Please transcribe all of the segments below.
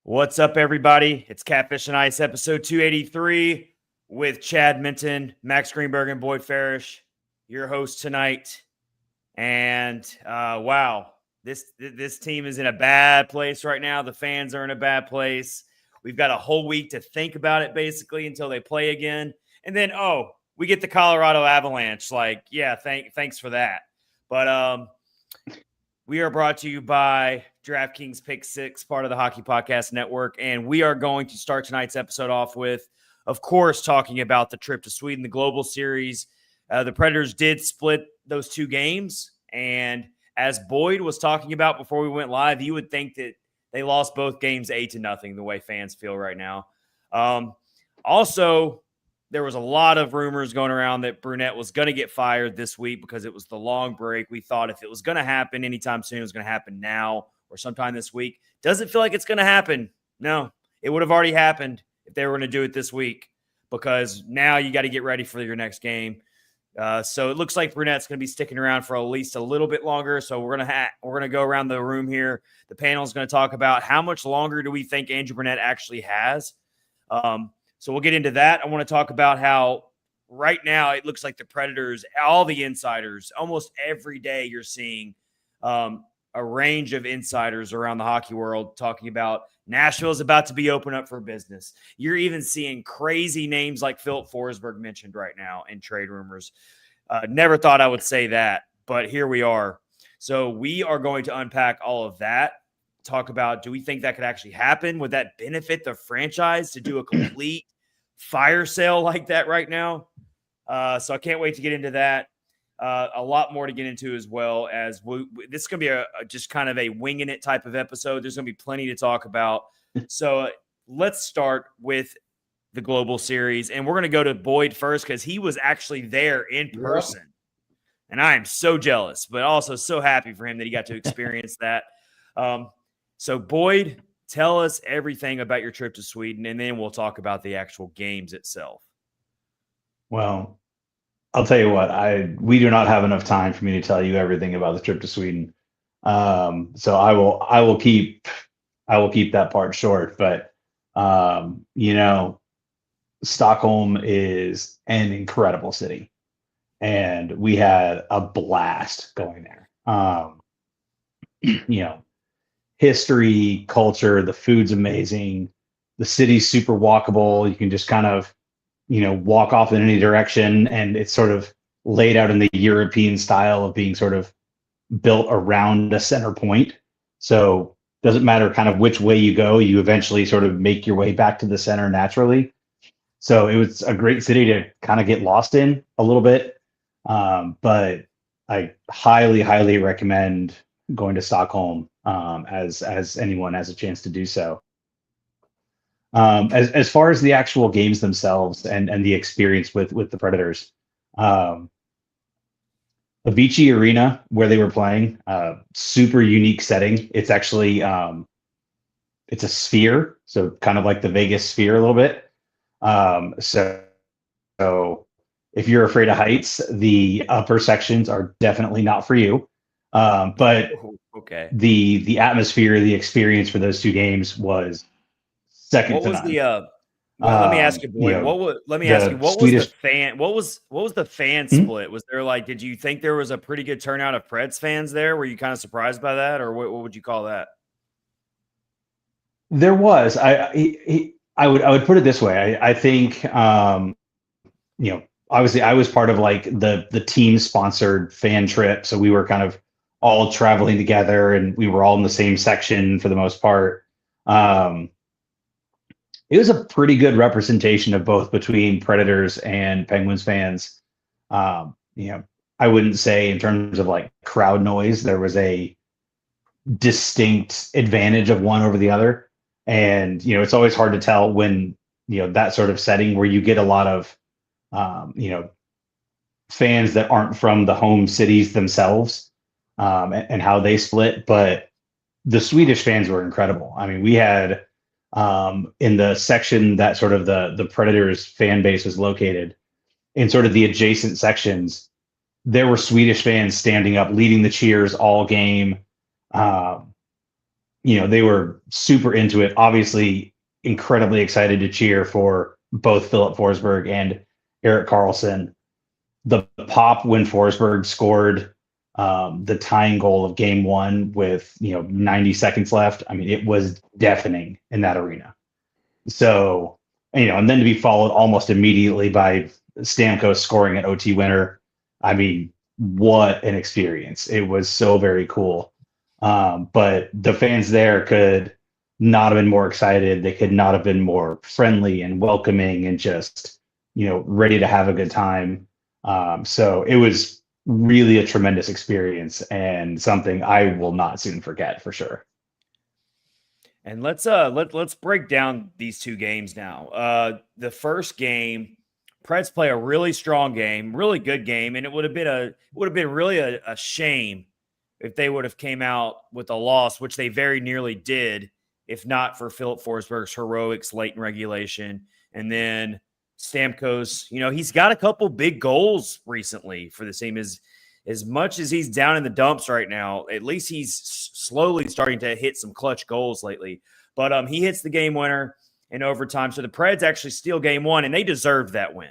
What's up, everybody? It's Catfish on Ice, episode 283 with Chad Minton, Max Greenberg, and Boyd Farrish, your host tonight. And wow, this team is in a bad place right now. The fans are in a bad place. We've got a whole week to think about it, basically, until they play again. And then, we get the Colorado Avalanche. Thanks for that. But we are brought to you by DraftKings Pick 6, part of the Hockey Podcast Network. And we are going to start tonight's episode off with, of course, talking about the trip to Sweden, the Global Series. The Predators did split those two games. And as Boyd was talking about before we went live, you would think that they lost both games 8-0, the way fans feel right now. Also, there was a lot of rumors going around that Brunette was going to get fired this week because it was the long break. We thought if it was going to happen anytime soon, it was going to happen now or sometime this week. Doesn't feel like it's going to happen. No, it would have already happened if they were going to do it this week, because now you got to get ready for your next game. So it looks like Brunette's going to be sticking around for at least a little bit longer. So we're going to go around the room here. The panel is going to talk about how much longer do we think Andrew Brunette actually has. So we'll get into that. I want to talk about how right now it looks like the Predators, all the insiders, almost every day you're seeing a range of insiders around the hockey world talking about Nashville is about to be open up for business. You're even seeing crazy names like Philip Forsberg mentioned right now in trade rumors. Never thought I would say that, but here we are. So we are going to unpack all of that. Talk about, do we think that could actually happen? Would that benefit the franchise to do a complete fire sale like that right now? So I can't wait to get into that. A lot more to get into, as well as this is going to be just kind of a winging it type of episode. There's going to be plenty to talk about. So let's start with the Global Series, and we're going to go to Boyd first because he was actually there in person. Yeah. And I am so jealous, but also so happy for him that he got to experience that. So Boyd, tell us everything about your trip to Sweden, and then we'll talk about the actual games itself. Well, I'll tell you what, we do not have enough time for me to tell you everything about the trip to Sweden. So I will keep that part short, but Stockholm is an incredible city, and we had a blast going there. History, culture, the food's amazing. The city's super walkable. You can just kind of, walk off in any direction, and it's sort of laid out in the European style of being sort of built around a center point. So it doesn't matter kind of which way you go, you eventually sort of make your way back to the center naturally. So it was a great city to kind of get lost in a little bit. But I highly, highly recommend going to Stockholm as anyone has a chance to do so. As far as the actual games themselves and the experience with the Predators, Avicii Arena, where they were playing, super unique setting. It's actually it's a sphere, so kind of like the Vegas sphere a little bit. So if you're afraid of heights, the upper sections are definitely not for you. But okay, the atmosphere, the experience for those two games was second to none. Let me ask you, Boyd. What was the fan split? Was there did you think there was a pretty good turnout of Preds fans there? Were you kind of surprised by that, or what would you call that? There was. I would put it this way. I think obviously I was part of the team sponsored fan trip, so we were kind of all traveling together, and we were all in the same section for the most part. It was a pretty good representation of both between Predators and Penguins fans. I wouldn't say in terms of crowd noise, there was a distinct advantage of one over the other. And, it's always hard to tell when, that sort of setting where you get a lot of, fans that aren't from the home cities themselves, and how they split. But the Swedish fans were incredible. I mean, we had, in the section that sort of the Predators fan base was located, in sort of the adjacent sections, there were Swedish fans standing up, leading the cheers all game. they were super into it. Obviously, incredibly excited to cheer for both Philip Forsberg and Erik Karlsson. The pop when Forsberg scored the tying goal of game one with 90 seconds left. I mean, it was deafening in that arena. So, and then to be followed almost immediately by Stamkos scoring an OT winner. I mean, what an experience. It was so very cool. But the fans there could not have been more excited. They could not have been more friendly and welcoming and just, ready to have a good time. So it was really a tremendous experience and something I will not soon forget for sure. And let's break down these two games now. The first game, Preds play a really strong game, really good game, and it would have been really a shame if they would have came out with a loss, which they very nearly did, if not for Philip Forsberg's heroics late in regulation. And then Stamkos, he's got a couple big goals recently for the team. As much as he's down in the dumps right now, at least he's slowly starting to hit some clutch goals lately. But he hits the game winner in overtime. So the Preds actually steal game one, and they deserved that win.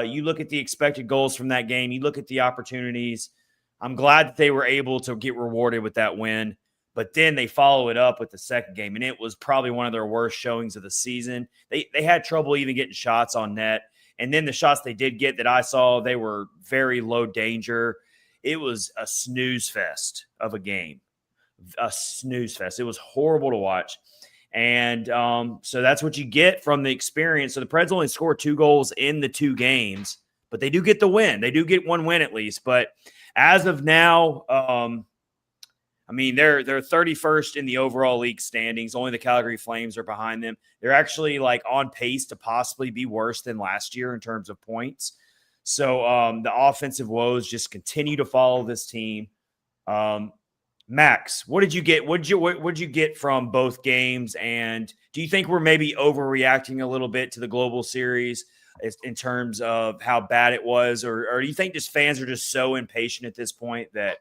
You look at the expected goals from that game. You look at the opportunities. I'm glad that they were able to get rewarded with that win. But then they follow it up with the second game, and it was probably one of their worst showings of the season. They had trouble even getting shots on net. And then the shots they did get that I saw, they were very low danger. It was a snooze fest of a game. A snooze fest. It was horrible to watch. And so that's what you get from the experience. So the Preds only scored 2 goals in the 2 games, but they do get the win. They do get one win at least. But as of now, they're 31st in the overall league standings. Only the Calgary Flames are behind them. They're actually on pace to possibly be worse than last year in terms of points. So the offensive woes just continue to follow this team. Max, what did you get? What did you get from both games? And do you think we're maybe overreacting a little bit to the global series in terms of how bad it was? Or do you think just fans are just so impatient at this point that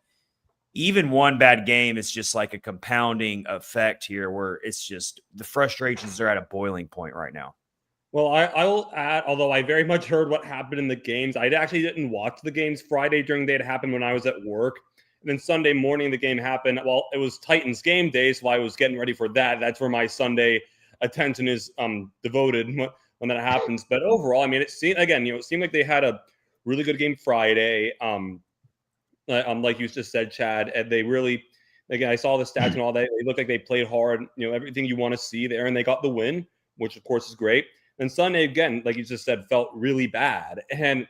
even one bad game is just like a compounding effect here where it's just the frustrations are at a boiling point right now? Well, I will add, although I very much heard what happened in the games, I actually didn't watch the games Friday during the day. It happened when I was at work. And then Sunday morning, the game happened. Well, it was Titans game day, so I was getting ready for that. That's where my Sunday attention is devoted when that happens. But overall, it seemed like they had a really good game Friday. Like you just said, Chad, and they really, again, I saw the stats and all that. They looked like they played hard, everything you want to see there, and they got the win, which of course is great. And Sunday, again, like you just said, felt really bad. And,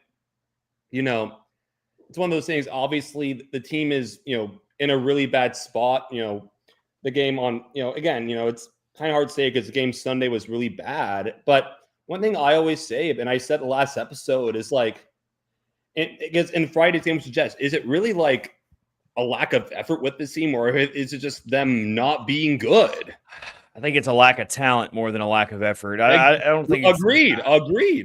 it's one of those things. Obviously, the team is, in a really bad spot. The game on, again, it's kind of hard to say because the game Sunday was really bad. But one thing I always say, and I said the last episode, is in Friday's game suggests, is it really like a lack of effort with this team, or is it just them not being good? I think it's a lack of talent more than a lack of effort. I don't think. Agreed.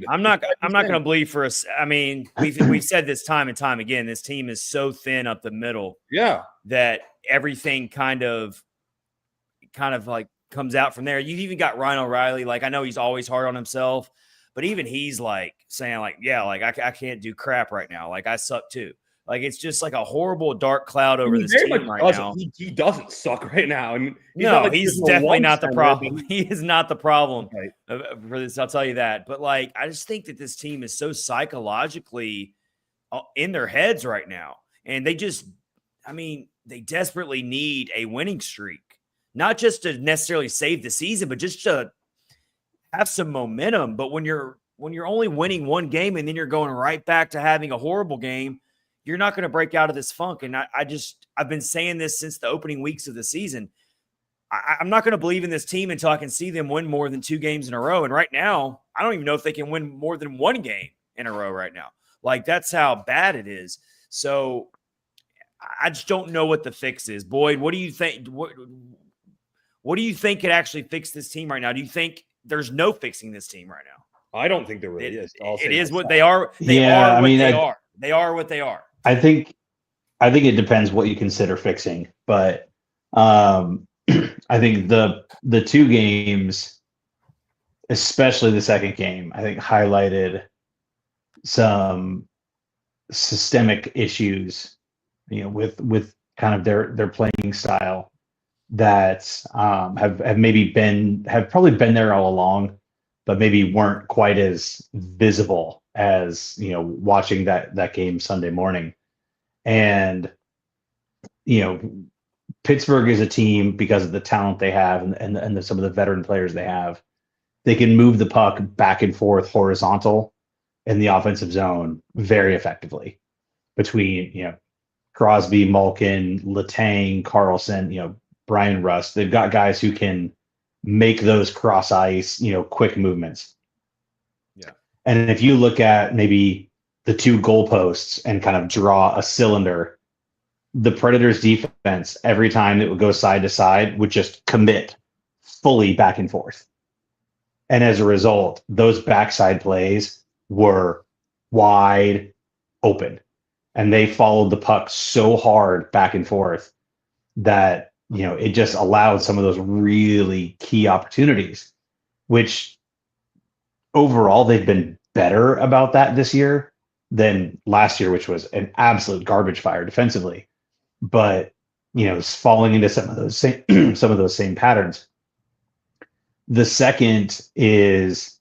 I'm not going to believe for us. We've said this time and time again. This team is so thin up the middle. Yeah. That everything kind of like comes out from there. You've even got Ryan O'Reilly. I know he's always hard on himself, but even he's saying I can't do crap right now. I suck too. It's just like a horrible dark cloud over this team right now. He doesn't suck right now. He's definitely not the problem. He is not the problem for this. I'll tell you that. But I just think that this team is so psychologically in their heads right now. And they desperately need a winning streak, not just to necessarily save the season, but just to have some momentum. But when you're only winning one game and then you're going right back to having a horrible game, you're not going to break out of this funk. And I've been saying this since the opening weeks of the season. I'm not going to believe in this team until I can see them win more than 2 games in a row. And right now, I don't even know if they can win more than 1 game in a row right now. That's how bad it is. So I just don't know what the fix is. Boyd, what do you think? What do you think could actually fix this team right now? Do you think there's no fixing this team right now? I don't think there really is. It is what they are. They are what they are. They are what they are. I think it depends what you consider fixing. But I think the two games, especially the second game, I think highlighted some systemic issues, with kind of their playing style that have probably been there all along, but maybe weren't quite as visible as watching that game Sunday morning. And Pittsburgh is a team, because of the talent they have and some of the veteran players they have. They can move the puck back and forth horizontal in the offensive zone very effectively between Crosby, Malkin, Letang, Carlson, Brian Rust. They've got guys who can make those cross ice, quick movements. Yeah. And if you look at maybe the two goalposts and kind of draw a cylinder, the Predators defense, every time it would go side to side, would just commit fully back and forth. And as a result, those backside plays were wide open. And they followed the puck so hard back and forth that, it just allowed some of those really key opportunities, which overall they've been better about that this year than last year, which was an absolute garbage fire defensively. But, falling into some of those same patterns. The second is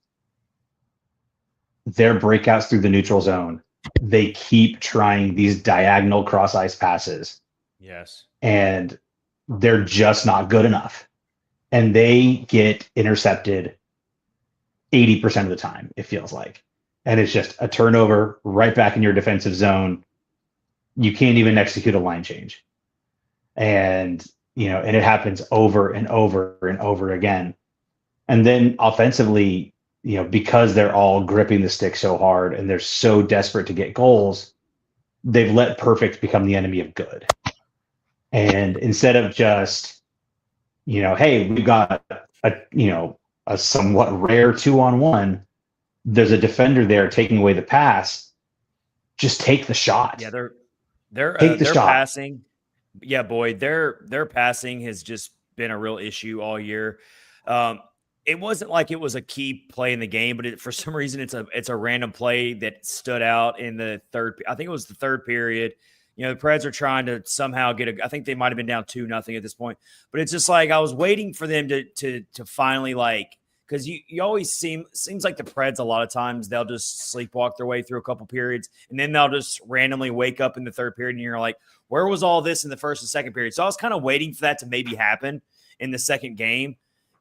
their breakouts through the neutral zone. They keep trying these diagonal cross ice passes. Yes. And they're just not good enough. And they get intercepted 80% of the time, it feels like. And it's just a turnover right back in your defensive zone. You can't even execute a line change. And it happens over and over and over again. And then offensively, because they're all gripping the stick so hard and they're so desperate to get goals, they've let perfect become the enemy of good. And instead of just, hey, we've got a somewhat rare 2-on-1, there's a defender there taking away the pass. Just take the shot. Yeah, they're passing. Yeah, Boyd, their passing has just been a real issue all year. It wasn't like it was a key play in the game, but for some reason it's a random play that stood out in the third. I think it was the third period. The Preds are trying to somehow I think they might have been down 2-0 at this point, but it's just like I was waiting for them to finally, because you always seems like the Preds a lot of times they'll just sleepwalk their way through a couple periods and then they'll just randomly wake up in the third period and you're like, where was all this in the first and second period? So I was kind of waiting for that to maybe happen in the second game.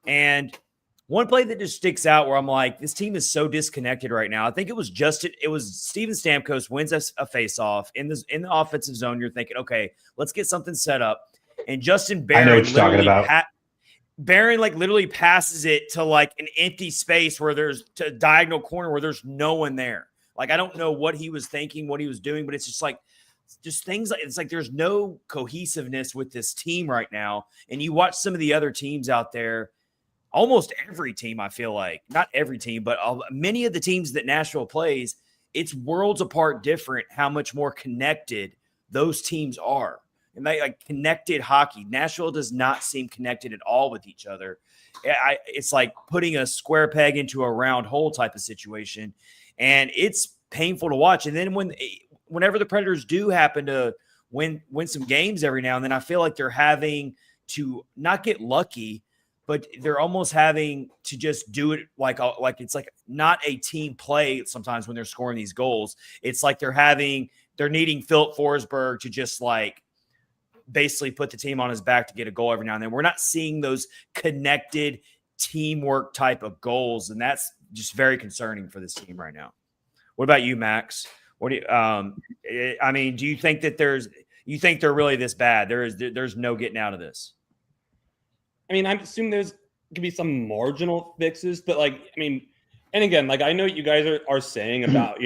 And one play that just sticks out where I'm like, this team is so disconnected right now. I think it was Steven Stamkos wins a face-off in the offensive zone. You're thinking, okay, let's get something set up. And Justin Barron, I know what you're talking about. Barron literally passes it to an empty space where there's a diagonal corner where there's no one there. I don't know what he was thinking, what he was doing, but it's just things it's there's no cohesiveness with this team right now. And you watch some of the other teams out there. Almost every team, I feel like, not every team, but many of the teams that Nashville plays, it's worlds apart different how much more connected those teams are. And connected hockey. Nashville does not seem connected at all with each other. It's like putting a square peg into a round hole type of situation. And it's painful to watch. And then whenever the Predators do happen to win some games every now and then, I feel like they're having to not get lucky, but they're almost having to just do it like it's not a team play sometimes when they're scoring these goals. It's like they're needing Philip Forsberg to just basically put the team on his back to get a goal every now and then. We're not seeing those connected teamwork type of goals, and that's just very concerning for this team right now. What about you, Max? What do you, do you think that you think they're really this bad? There's no getting out of this. I assume could be some marginal fixes, but and again, I know what you guys are saying about,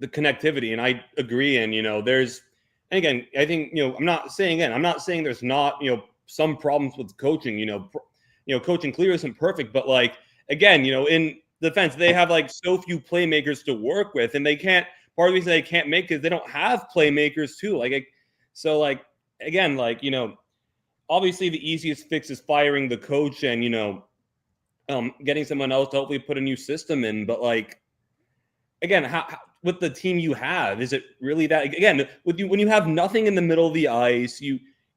the connectivity, and I agree. And, and again, I think, I'm not saying there's not, some problems with coaching, coaching clear isn't perfect, but again, in defense, they have so few playmakers to work with, and they can't, part of the reason they can't make is they don't have playmakers too. again, like, obviously the easiest fix is firing the coach and, getting someone else to hopefully put a new system in. But like, again, how with the team you have, is it really that? Again, when you have nothing in the middle of the ice,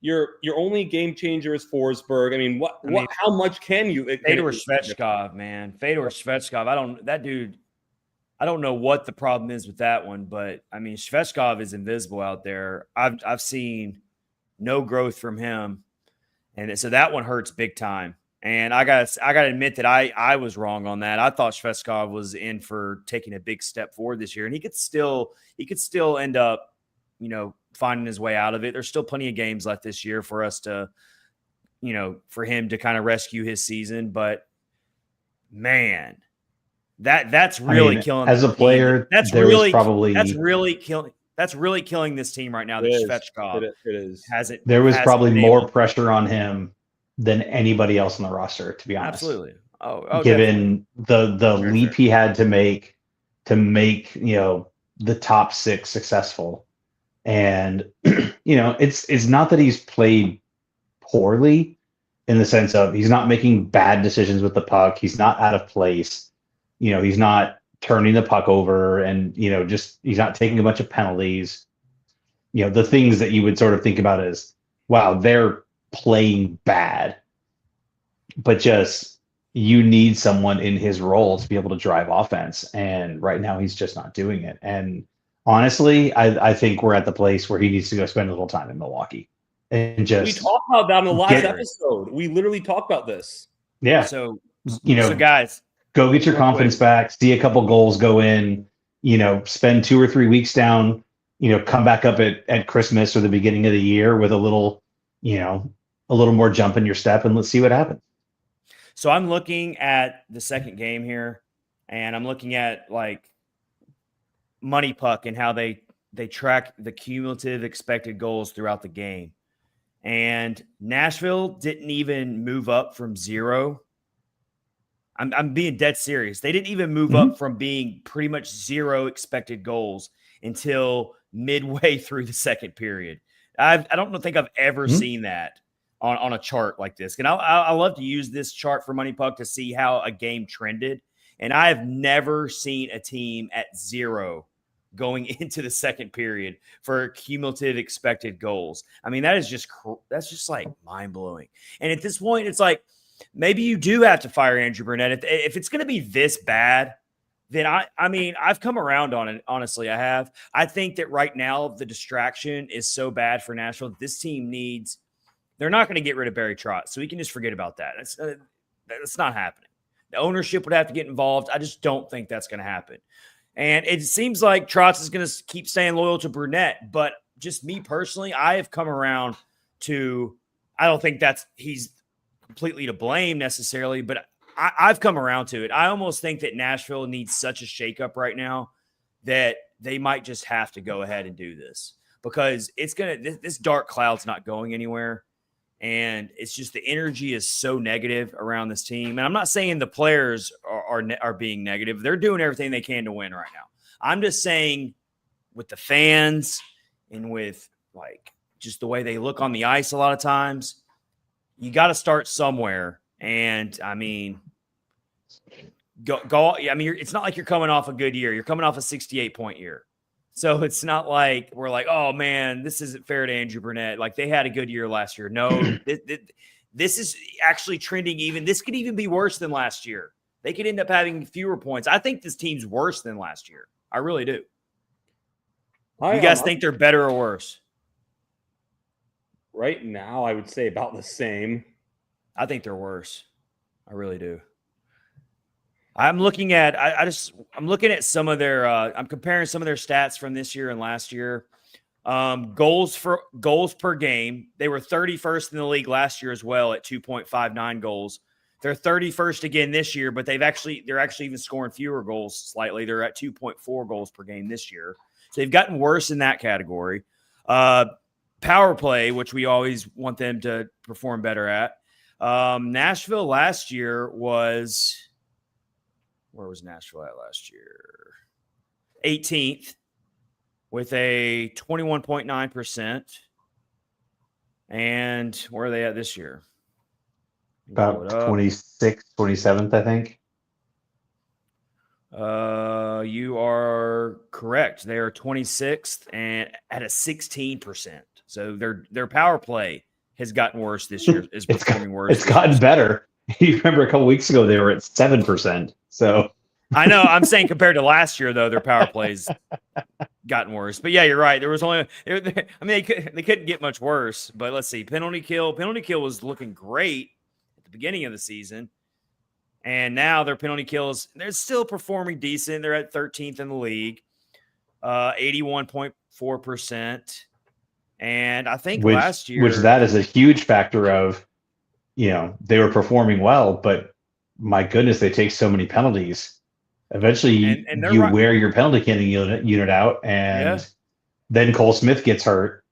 your only game changer is Forsberg. I mean, how much can you? Fedor Svechkov, man, Fedor Svechkov. I don't know what the problem is with that one, but I mean, Svechkov is invisible out there. I've seen no growth from him, and so that one hurts big time. And I got to admit that I was wrong on that. I thought Svechkov was in for taking a big step forward this year, and he could still end up, finding his way out of it. There's still plenty of games left this year for us to, for him to kind of rescue his season. But man, that's really killing as a player. That's really killing this team right now. That Svechkov there was probably more pressure on him than anybody else on the roster, to be honest. Absolutely. Given the leap he had to make the top 6 successful. And it's not that he's played poorly in the sense of he's not making bad decisions with the puck. He's not out of place. He's not turning the puck over and, he's not taking a bunch of penalties. The things that you would sort of think about as, wow, they're playing bad. But just, you need someone in his role to be able to drive offense. And right now he's just not doing it. And honestly, I think we're at the place where he needs to go spend a little time in Milwaukee. And just, we talked about that in the last episode. We literally talked about this. Yeah. So guys, go get your confidence back, see a couple goals go in, spend 2 or 3 weeks down, come back up at Christmas or the beginning of the year with a little more jump in your step, and let's see what happens. So I'm looking at the second game here, and I'm looking at like Money Puck and how they track the cumulative expected goals throughout the game. And Nashville didn't even move up from 0. I'm being dead serious. They didn't even move up from being pretty much 0 expected goals until midway through the second period. I don't think I've ever seen that on a chart like this. And I love to use this chart for Money Puck to see how a game trended. And I have never seen a team at 0 going into the second period for cumulative expected goals. I mean, that's just like mind blowing. And at this point, it's like, maybe you do have to fire Andrew Brunette. If it's going to be this bad, then I've come around on it. Honestly, I have. I think that right now the distraction is so bad for Nashville. This team they're not going to get rid of Barry Trotz, so we can just forget about that. That's not happening. The ownership would have to get involved. I just don't think that's going to happen. And it seems like Trotz is going to keep staying loyal to Brunette, but just me personally, I have come around to, I don't think he's completely to blame necessarily, but I've come around to it. I almost think that Nashville needs such a shakeup right now that they might just have to go ahead and do this, because this dark cloud's not going anywhere. And it's just the energy is so negative around this team. And I'm not saying the players are being negative. They're doing everything they can to win right now. I'm just saying with the fans and with like just the way they look on the ice a lot of times, you got to start somewhere. And I mean, go. I mean, it's not like you're coming off a good year. You're coming off a 68-point year. So it's not like we're like, oh, man, this isn't fair to Andrew Brunette. Like, they had a good year last year. No, this is actually trending even. This could even be worse than last year. They could end up having fewer points. I think this team's worse than last year. I really do. You guys think they're better or worse? Right now, I would say about the same. I think they're worse. I really do. I'm looking at I'm looking at some of their I'm comparing some of their stats from this year and last year. Goals per game. They were 31st in the league last year as well at 2.59 goals. They're 31st again this year, but they're actually even scoring fewer goals slightly. They're at 2.4 goals per game this year. So they've gotten worse in that category. Power play, which we always want them to perform better at. Nashville last year was – where was Nashville at last year? 18th with a 21.9%. And where are they at this year? About 26th, 27th, I think. You are correct. They are 26th and at a 16%. So their power play has gotten worse this year. Is performing worse. It's gotten better. You remember a couple weeks ago they were at 7%. So I know. I'm saying compared to last year, though, their power plays gotten worse. But yeah, you're right. There was only. I mean, they couldn't get much worse. But let's see. Penalty kill. Penalty kill was looking great at the beginning of the season, and now their penalty kills. They're still performing decent. They're at 13th in the league, 81.4%. And I think last year, which that is a huge factor of, they were performing well, but my goodness, they take so many penalties. Eventually, and you wear your penalty killing unit out, and then Cole Smith gets hurt,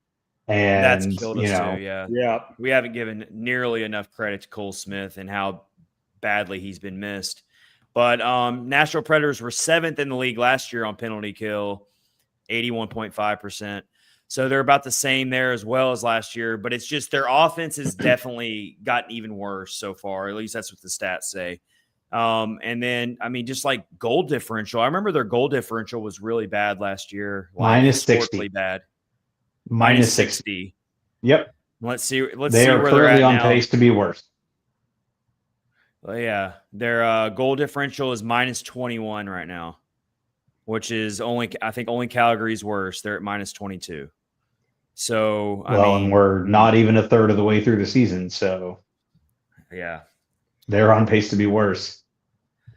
and that's killed us too. Yeah, we haven't given nearly enough credit to Cole Smith and how badly he's been missed. But Nashville Predators were 7th in the league last year on penalty kill, 81.5%. So they're about the same there as well as last year. But it's just their offense has definitely gotten even worse so far. At least that's what the stats say. And then, I mean, just like goal differential. I remember their goal differential was really bad last year. Minus 60. Bad. Minus 60. Yep. Let's see. They see are where they're at currently on now. pace to be worse. Well, yeah. Their goal differential is minus 21 right now, which is I think only Calgary's worse. They're at minus 22. So, and we're not even a third of the way through the season. So, yeah. They're on pace to be worse.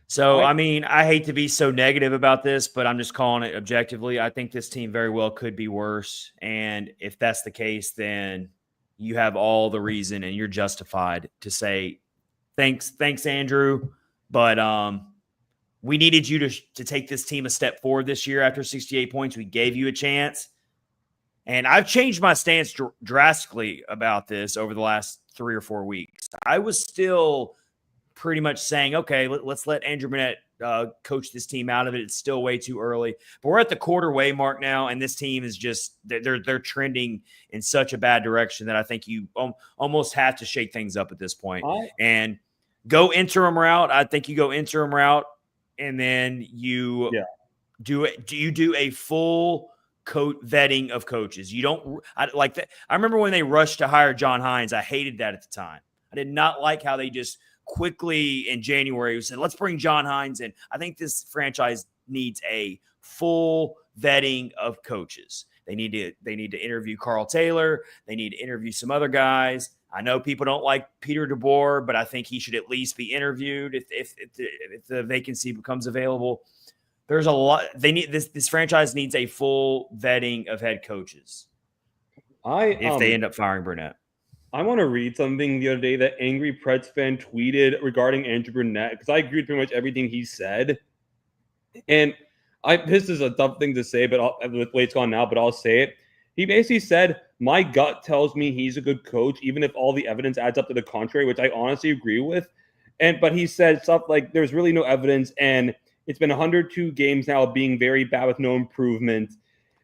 So, I mean, I hate to be so negative about this, but I'm just calling it objectively. I think this team very well could be worse. And if that's the case, then you have all the reason and you're justified to say, thanks, Andrew. But we needed you to take this team a step forward this year after 68 points. We gave you a chance. And I've changed my stance drastically about this over the last 3 or 4 weeks. I was still pretty much saying, okay, let's let Andrew Brunette coach this team out of it. It's still way too early. But we're at the quarter way mark now, and this team is just they're trending in such a bad direction that I think you almost have to shake things up at this point and go interim route. I think you go interim route, and then you do it. Do you do a full vetting of coaches? You don't like that. I remember when they rushed to hire John Hines. I hated that at the time. I did not like how they just quickly in January said, let's bring John Hines in. I think this franchise needs a full vetting of coaches. They need to interview Carl Taylor. They need to interview some other guys. I know people don't like Peter DeBoer, but I think he should at least be interviewed if the vacancy becomes available. There's a lot. They need this franchise needs a full vetting of head coaches. If they end up firing Brunette. I want to read something the other day that Angry Preds fan tweeted regarding Andrew Brunette, because I agree with pretty much everything he said. And this is a tough thing to say, but with the way it's gone now, but I'll say it. He basically said, my gut tells me he's a good coach, even if all the evidence adds up to the contrary, which I honestly agree with. But he said stuff like there's really no evidence, and it's been 102 games now of being very bad with no improvement.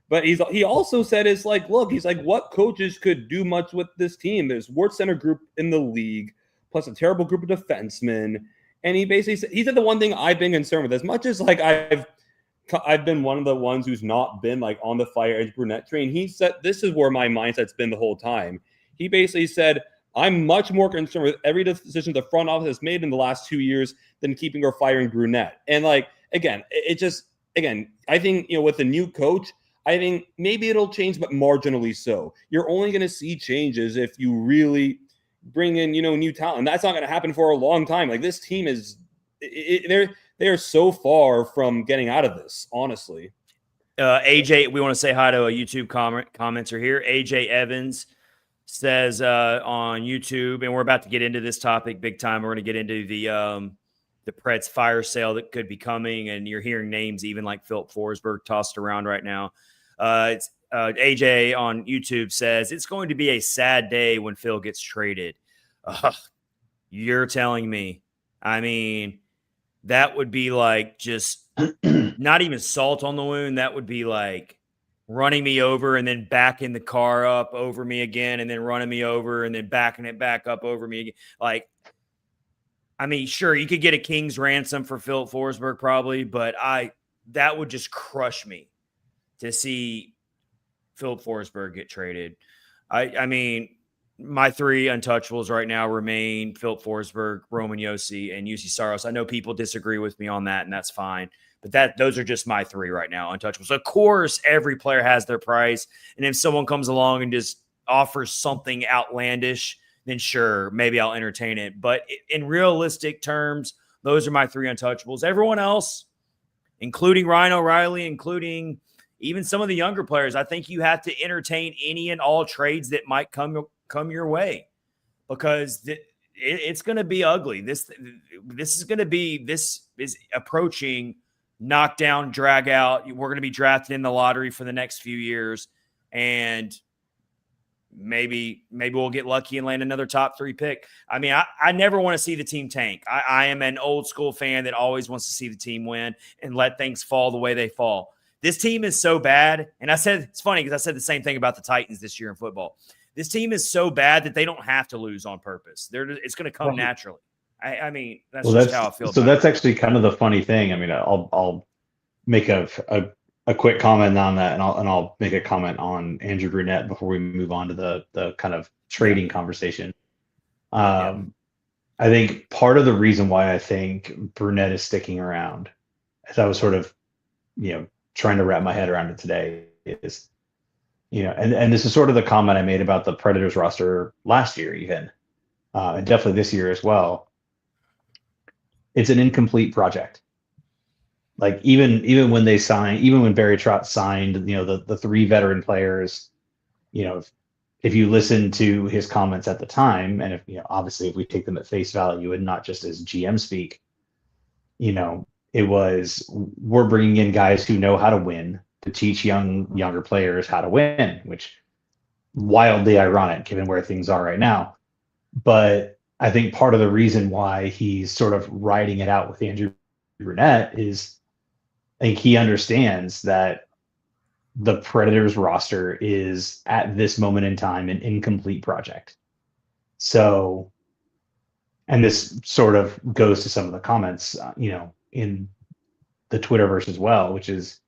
But he also said, it's like, look, he's like, what coaches could do much with this team? There's worst center group in the league, plus a terrible group of defensemen. And he basically said, he said the one thing I've been concerned with, as much as like I've been one of the ones who's not been like on the fire edge Brunette train. He said, this is where my mindset's been the whole time. He basically said, I'm much more concerned with every decision the front office has made in the last 2 years than keeping or firing Brunette. And like, again, I think, with the new coach, I think maybe it'll change, but marginally so. You're only going to see changes if you really bring in, new talent. That's not going to happen for a long time. Like this team is, they're so far from getting out of this, honestly. AJ, we want to say hi to a YouTube commenter here. AJ Evans says on YouTube, and we're about to get into this topic big time. We're going to get into the Preds fire sale that could be coming, and you're hearing names even like Philip Forsberg tossed around right now. AJ on YouTube says it's going to be a sad day when Phil gets traded. You're telling me. I mean, that would be like just not even salt on the wound. That would be like running me over and then backing the car up over me again and then running me over and then backing it back up over me again. Like, I mean, sure, you could get a king's ransom for Philip Forsberg probably, but that would just crush me to see Philip Forsberg get traded. I mean, my three untouchables right now remain Philip Forsberg, Roman Josi, and UC Saros. I know people disagree with me on that, and that's fine. But those are just my three right now, untouchables. Of course, every player has their price. And if someone comes along and just offers something outlandish, then sure, maybe I'll entertain it. But in realistic terms, those are my three untouchables. Everyone else, including Ryan O'Reilly, including even some of the younger players, I think you have to entertain any and all trades that might come your way, because it's going to be ugly. This is approaching knockdown, drag out. We're going to be drafted in the lottery for the next few years, and maybe we'll get lucky and land another top 3 pick. I mean, I never want to see the team tank. I am an old school fan that always wants to see the team win and let things fall the way they fall. This team is so bad. And it's funny because I said the same thing about the Titans this year in football. This team is so bad that they don't have to lose on purpose. It's going to come naturally. I mean, that's how I feel. So that's actually kind of the funny thing. I mean, I'll make a quick comment on that, and I'll make a comment on Andrew Brunette before we move on to the kind of trading conversation. I think part of the reason why I think Brunette is sticking around, as I was sort of, trying to wrap my head around it today, is, and this is sort of the comment I made about the Predators roster last year, even, and definitely this year as well. It's an incomplete project. Like even when Barry Trotz signed, the 3 veteran players, if you listen to his comments at the time, and obviously if we take them at face value and not just as GM speak, it was, we're bringing in guys who know how to win to teach younger players how to win, which wildly ironic given where things are right now. But I think part of the reason why he's sort of riding it out with Andrew Brunette is, I think he understands that the Predators roster is at this moment in time an incomplete project. So, and this sort of goes to some of the comments, in the Twitterverse as well, which is,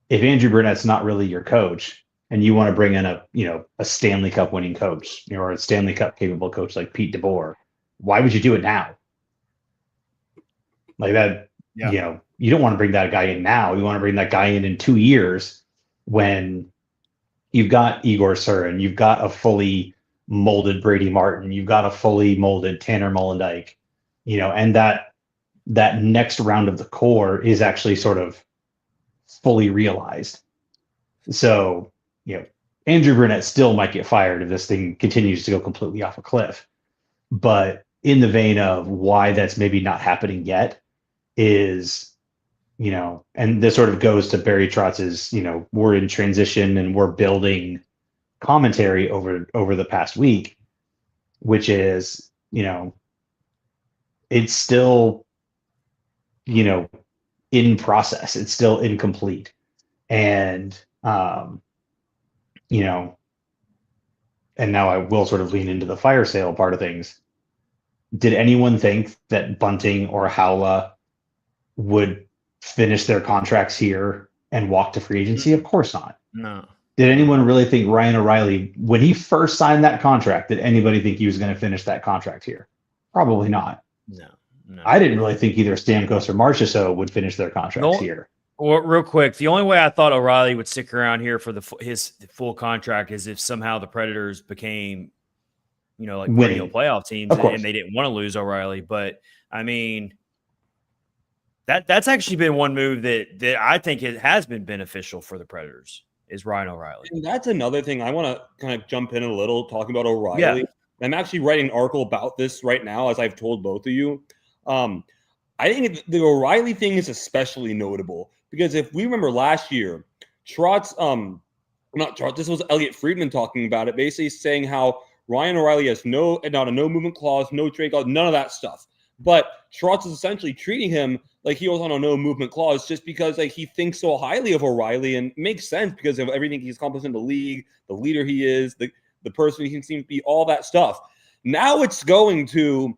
if Andrew Brunette's not really your coach and you want to bring in a Stanley Cup winning coach, or a Stanley Cup capable coach like Pete DeBoer, why would you do it now? Like that, you don't want to bring that guy in now. You want to bring that guy in 2 years when you've got Igor Surin, you've got a fully molded Brady Martin, you've got a fully molded Tanner Molendyk, and that next round of the core is actually sort of fully realized. So, Andrew Brunette still might get fired if this thing continues to go completely off a cliff. But in the vein of why that's maybe not happening yet is, and this sort of goes to Barry Trotz's, we're in transition and we're building commentary over the past week, which is, it's still, in process. It's still incomplete. And, and now I will sort of lean into the fire sale part of things. Did anyone think that Bunting or Howla would finish their contracts here and walk to free agency? Of course not. No. Did anyone really think Ryan O'Reilly, when he first signed that contract, did anybody think he was going to finish that contract here? Probably not. No. I didn't really think either Stamkos or Marchessault would finish their contracts here. Well, real quick, the only way I thought O'Reilly would stick around here for his full contract is if somehow the Predators became, perennial playoff teams and they didn't want to lose O'Reilly. But I mean, that's actually been one move that I think it has been beneficial for the Predators, is Ryan O'Reilly. And that's another thing I want to kind of jump in a little, talking about O'Reilly. Yeah. I'm actually writing an article about this right now, as I've told both of you. I think the O'Reilly thing is especially notable because if we remember last year, Trotz, not Trotz, this was Elliot Friedman talking about it, basically saying how Ryan O'Reilly has not a no movement clause, no trade clause, none of that stuff. But Trotz is essentially treating him like he was on a no movement clause just because like he thinks so highly of O'Reilly, and it makes sense because of everything he's accomplished in the league, the leader he is, the person he seems to be, all that stuff. Now it's going to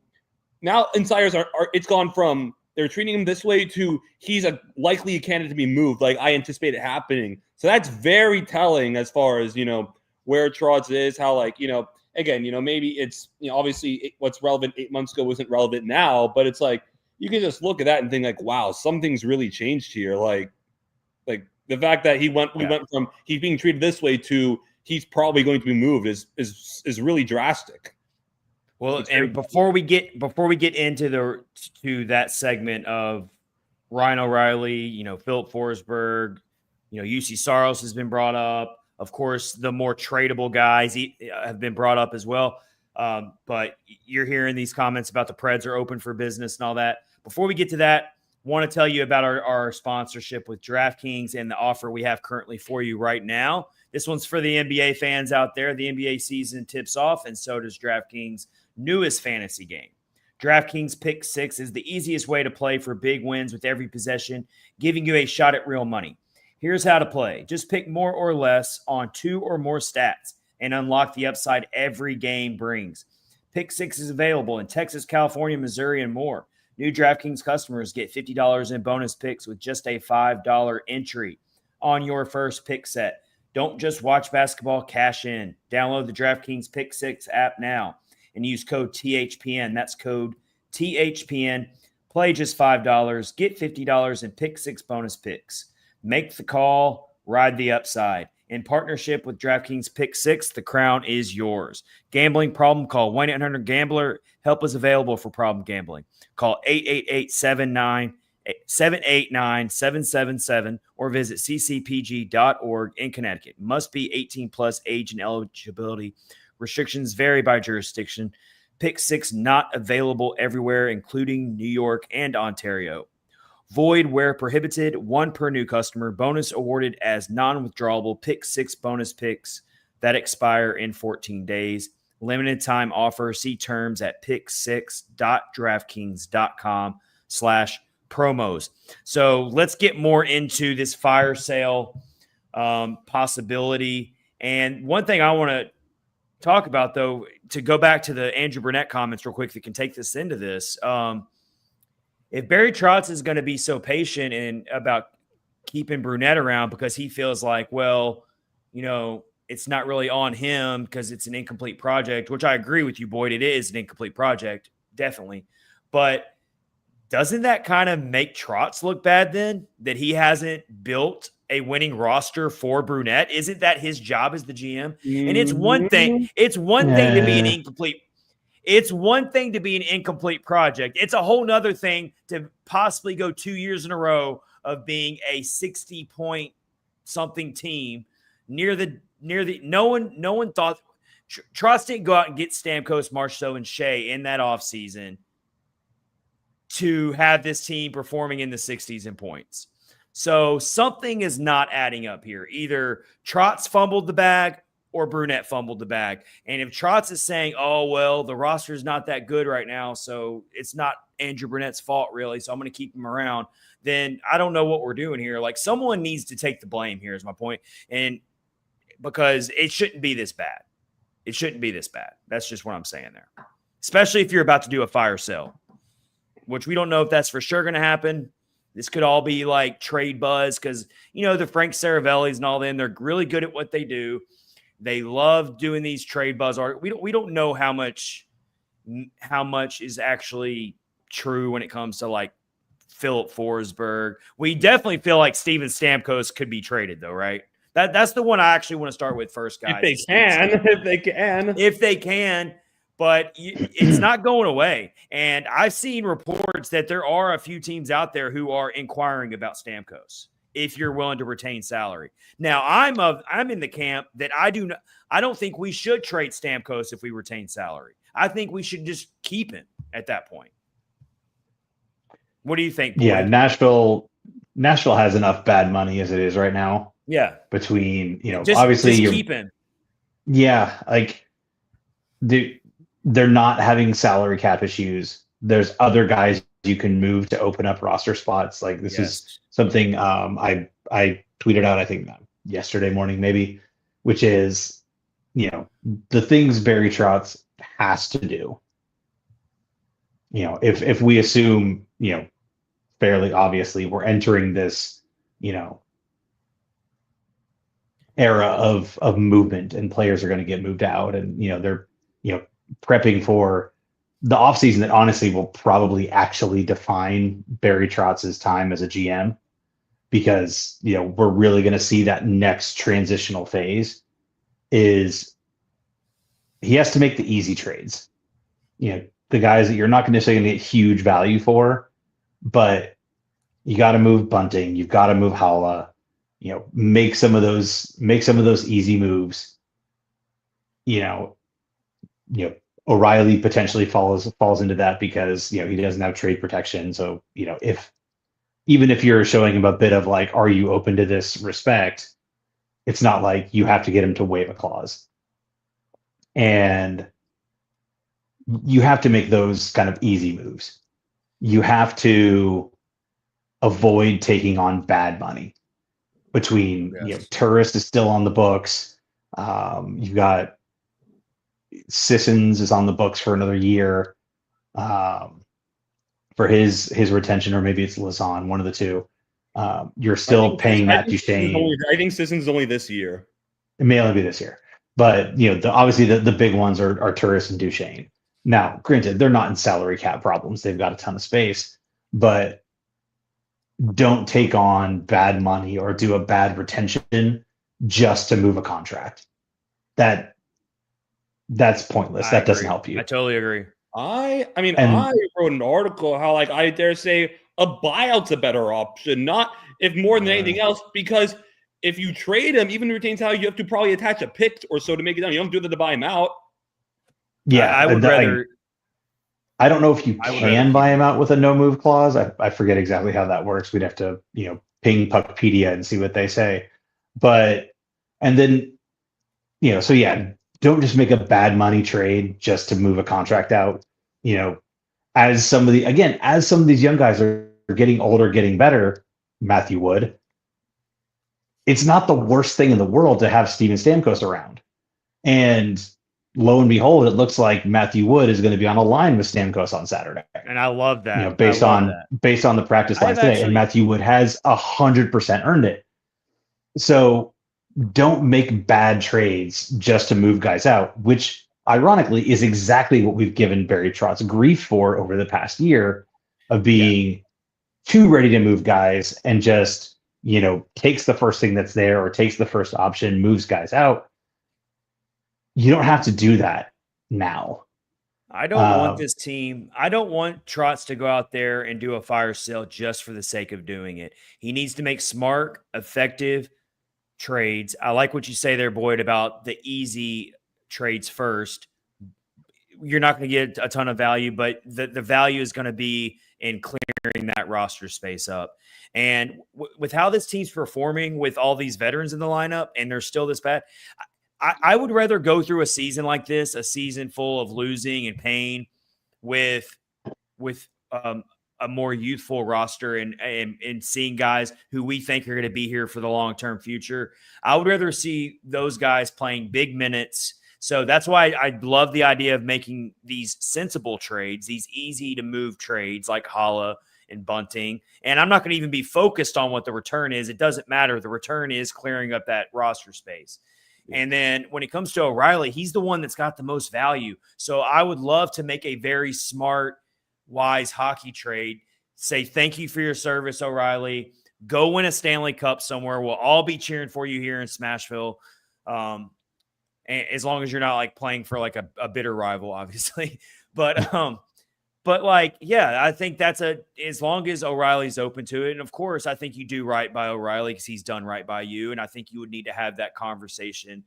insiders are it's gone from they're treating him this way to he's a likely candidate to be moved. Like I anticipate it happening. So that's very telling as far as, where Trotz is, how again, maybe it's, obviously what's relevant 8 months ago wasn't relevant now, but it's like, you can just look at that and think like, wow, something's really changed here. Like the fact that we went from he's being treated this way to he's probably going to be moved is really drastic. Well, and before we get into that segment of Ryan O'Reilly, Philip Forsberg, UC Saros has been brought up. Of course, the more tradable guys have been brought up as well. But you're hearing these comments about the Preds are open for business and all that. Before we get to that, want to tell you about our sponsorship with DraftKings and the offer we have currently for you right now. This one's for the NBA fans out there. The NBA season tips off, and so does DraftKings' newest fantasy game. DraftKings Pick 6 is the easiest way to play for big wins with every possession, giving you a shot at real money. Here's how to play. Just pick more or less on 2 or more stats and unlock the upside every game brings. Pick 6 is available in Texas, California, Missouri, and more. New DraftKings customers get $50 in bonus picks with just a $5 entry on your first pick set. Don't just watch basketball, cash in. Download the DraftKings Pick 6 app now and use code THPN. That's code THPN. Play just $5. Get $50 in Pick 6 bonus picks. Make the call, ride the upside. In partnership with DraftKings Pick 6, the crown is yours. Gambling problem? Call 1-800-GAMBLER. Help is available for problem gambling. Call 888-789-7777 or visit ccpg.org in Connecticut. Must be 18 plus, age and eligibility. Restrictions vary by jurisdiction. Pick 6 not available everywhere, including New York and Ontario. Void where prohibited. 1 per new customer. Bonus awarded as non-withdrawable Pick 6 bonus picks that expire in 14 days. Limited time offer. See terms at pick6.draftkings.com/promos. So let's get more into this fire sale possibility. And one thing I want to talk about, though, to go back to the Andrew Brunette comments real quick that can take this into this. If Barry Trotz is going to be so patient and about keeping Brunette around because he feels like, well, it's not really on him because it's an incomplete project, which I agree with you, Boyd. It is an incomplete project, definitely. But doesn't that kind of make Trotz look bad then, that he hasn't built a winning roster for Brunette? Isn't that his job as the GM? And it's one thing. It's one thing to be an incomplete. It's one thing to be an incomplete project. It's a whole nother thing to possibly go 2 years in a row of being a 60-point something team near the no one thought Trotz didn't go out and get Stamkos, Marchessault, and Shea in that offseason to have this team performing in the 60s in points. So something is not adding up here. Either Trotz fumbled the bag or Brunette fumbled the bag. And if Trotz is saying, oh, well, the roster is not that good right now, so it's not Andrew Brunette's fault, really, so I'm going to keep him around, then I don't know what we're doing here. Like, someone needs to take the blame here is my point. And because it shouldn't be this bad. It shouldn't be this bad. That's just what I'm saying there. Especially if you're about to do a fire sale, which we don't know if that's for sure going to happen. This could all be like trade buzz because, the Frank Saravellis and all them, they're really good at what they do. They love doing these trade buzz art. We don't know how much is actually true when it comes to like Philip Forsberg. We definitely feel like Steven Stamkos could be traded though, right? That's the one I actually want to start with first, guys. If they can, but it's not going away. And I've seen reports that there are a few teams out there who are inquiring about Stamkos if you're willing to retain salary. Now, I'm in the camp that I don't think we should trade Stamkos if we retain salary. I think we should just keep him at that point. What do you think, Boyd? Yeah, Nashville has enough bad money as it is right now. Yeah. Between, obviously just keep him. Yeah, like they're not having salary cap issues. there's other guys you can move to open up roster spots. Like this is something I tweeted out, I think yesterday morning maybe, which is, the things Barry Trotz has to do. If we assume, fairly obviously we're entering this, era of movement and players are going to get moved out and, they're, prepping for the offseason that honestly will probably actually define Barry Trotz's time as a GM, because, we're really going to see that next transitional phase is he has to make the easy trades. The guys that you're not necessarily going to get huge value for, but you got to move Bunting, you've got to move Howla, make some of those easy moves. O'Reilly potentially falls into that because, he doesn't have trade protection. So, even if you're showing him a bit of like, are you open to this respect? It's not like you have to get him to waive a clause. And you have to make those kind of easy moves. You have to avoid taking on bad money between, Tourist is still on the books. You've got Sissons is on the books for another year for his retention, or maybe it's Lazan, one of the two. You're still paying Matt Duchene. I think Sissons is only this year. It may only be this year. But, obviously the big ones are Tourist and Duchene. Now, granted, they're not in salary cap problems. They've got a ton of space. But don't take on bad money or do a bad retention just to move a contract. That's pointless. That doesn't help you. I totally agree. I wrote an article how, like, I dare say a buyout's a better option, not if more than anything else, because if you trade him, even retain salary, you have to probably attach a pick or so to make it down. You don't do that to buy him out. Yeah, I would rather. I don't know if you can buy him out with a no move clause. I forget exactly how that works. We'd have to, ping Puckpedia and see what they say. But, and then, so yeah, don't just make a bad money trade just to move a contract out. As some of these young guys are getting older, getting better, Matthew Wood, it's not the worst thing in the world to have Steven Stamkos around. And lo and behold, it looks like Matthew Wood is going to be on a line with Stamkos on Saturday. And I love that. Based on the practice lines today. And Matthew Wood has 100% earned it. So don't make bad trades just to move guys out, which ironically is exactly what we've given Barry Trotz grief for over the past year, of being too ready to move guys and just, takes the first thing that's there or takes the first option, moves guys out. You don't have to do that now. I don't want this team. I don't want Trotz to go out there and do a fire sale just for the sake of doing it. He needs to make smart, effective trades. I like what you say there, Boyd, about the easy trades first. You're not going to get a ton of value, but the value is going to be in clearing that roster space up. And with how this team's performing with all these veterans in the lineup and they're still this bad, I would rather go through a season like this, a season full of losing and pain, with a more youthful roster and seeing guys who we think are going to be here for the long-term future. I would rather see those guys playing big minutes. So that's why I love the idea of making these sensible trades, these easy-to-move trades like Halla and Bunting. And I'm not going to even be focused on what the return is. It doesn't matter. The return is clearing up that roster space. And then when it comes to O'Reilly, he's the one that's got the most value. So I would love to make a very smart, wise hockey trade. Say, thank you for your service, O'Reilly. Go win a Stanley Cup somewhere. We'll all be cheering for you here in Smashville. As long as you're not like playing for like a bitter rival, obviously. But like, yeah, I think that's as long as O'Reilly's open to it. And of course, I think you do right by O'Reilly because he's done right by you. And I think you would need to have that conversation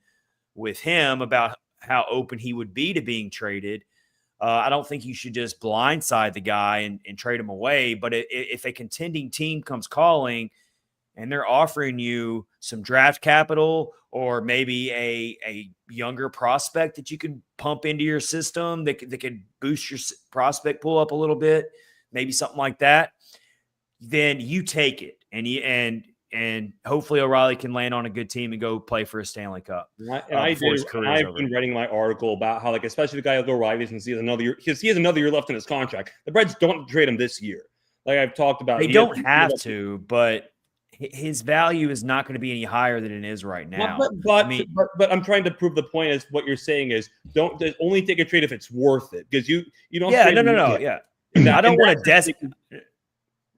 with him about how open he would be to being traded. I don't think you should just blindside the guy and trade him away. But if a contending team comes calling and they're offering you some draft capital or maybe a younger prospect that you can pump into your system that could boost your prospect pool up a little bit, maybe something like that, then you take it. And hopefully O'Reilly can land on a good team and go play for a Stanley Cup. I've been writing my article about how, like, especially the guy like O'Reilly, since he has another year, because he has another year left in his contract. The Preds don't have to trade him this year. Like I've talked about, they don't have to, but his value is not going to be any higher than it is right now. But I'm trying to prove the point is what you're saying is don't only take a trade if it's worth it, because you don't. Yeah, no. Yeah, I don't want to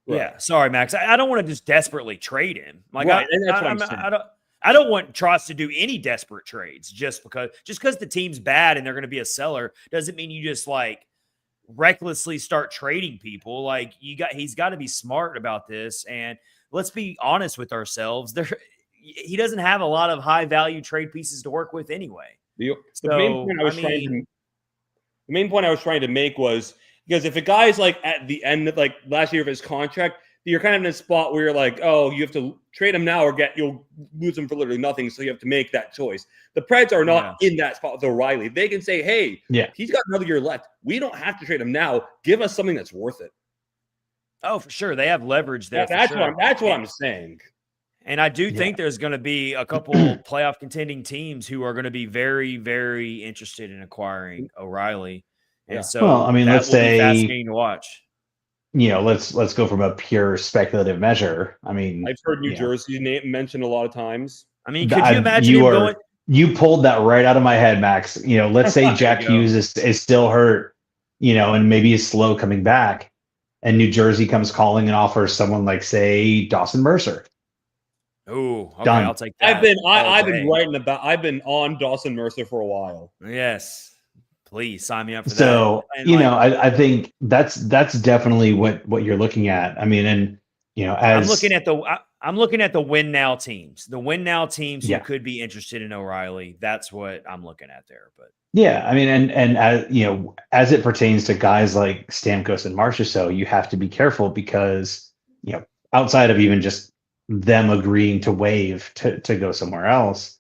Yeah, sorry, Max. I don't want to just desperately trade him. Like, right. That's what I'm saying. I don't want Trotz to do any desperate trades just because the team's bad and they're going to be a seller doesn't mean you just like recklessly start trading people. Like he's got to be smart about this. And let's be honest with ourselves. He doesn't have a lot of high value trade pieces to work with anyway. The main point I was trying to make was, because if a guy's like at the end of like last year of his contract, you're kind of in a spot where you're like, oh, you have to trade him now or you'll lose him for literally nothing. So you have to make that choice. The Preds are not in that spot with O'Reilly. They can say, hey, he's got another year left. We don't have to trade him now. Give us something that's worth it. Oh, for sure. They have leverage there. That's what I'm saying. And I do think there's going to be a couple playoff contending teams who are going to be very, very interested in acquiring O'Reilly. And so, let's say fascinating to watch. Let's go from a pure speculative measure. I mean, I've heard New Jersey name mentioned a lot of times. I mean, could you imagine You pulled that right out of my head, Max. Let's say Jack Hughes is still hurt, and maybe is slow coming back, and New Jersey comes calling and offers someone like, say, Dawson Mercer. Oh, okay, done. I'll take that. I've been on Dawson Mercer for a while. Yes. Please sign me up for that. So, I think that's definitely what you're looking at. I mean, and I'm looking at the win now teams. The win now teams who could be interested in O'Reilly. That's what I'm looking at there. But yeah, I mean, and as it pertains to guys like Stamkos and Marchessault, you have to be careful because outside of even just them agreeing to waive to go somewhere else,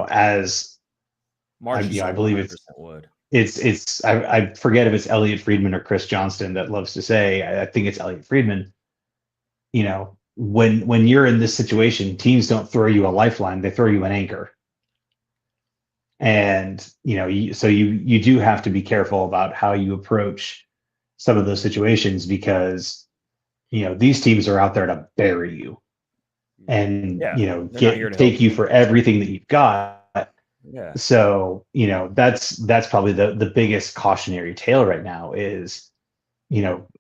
as I believe it's I forget if it's Elliot Friedman or Chris Johnston that loves to say, I think it's Elliot Friedman, when you're in this situation, teams don't throw you a lifeline, they throw you an anchor. And, so you do have to be careful about how you approach some of those situations because, these teams are out there to bury you and, take you for everything that you've got. Yeah. So, that's probably the biggest cautionary tale right now is,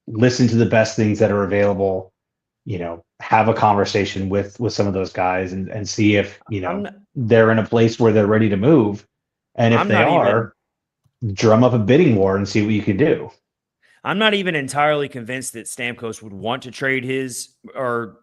listen to the best things that are available, have a conversation with some of those guys and see if, they're in a place where they're ready to move. And if they are, drum up a bidding war and see what you can do. I'm not even entirely convinced that Stamkos would want to trade his or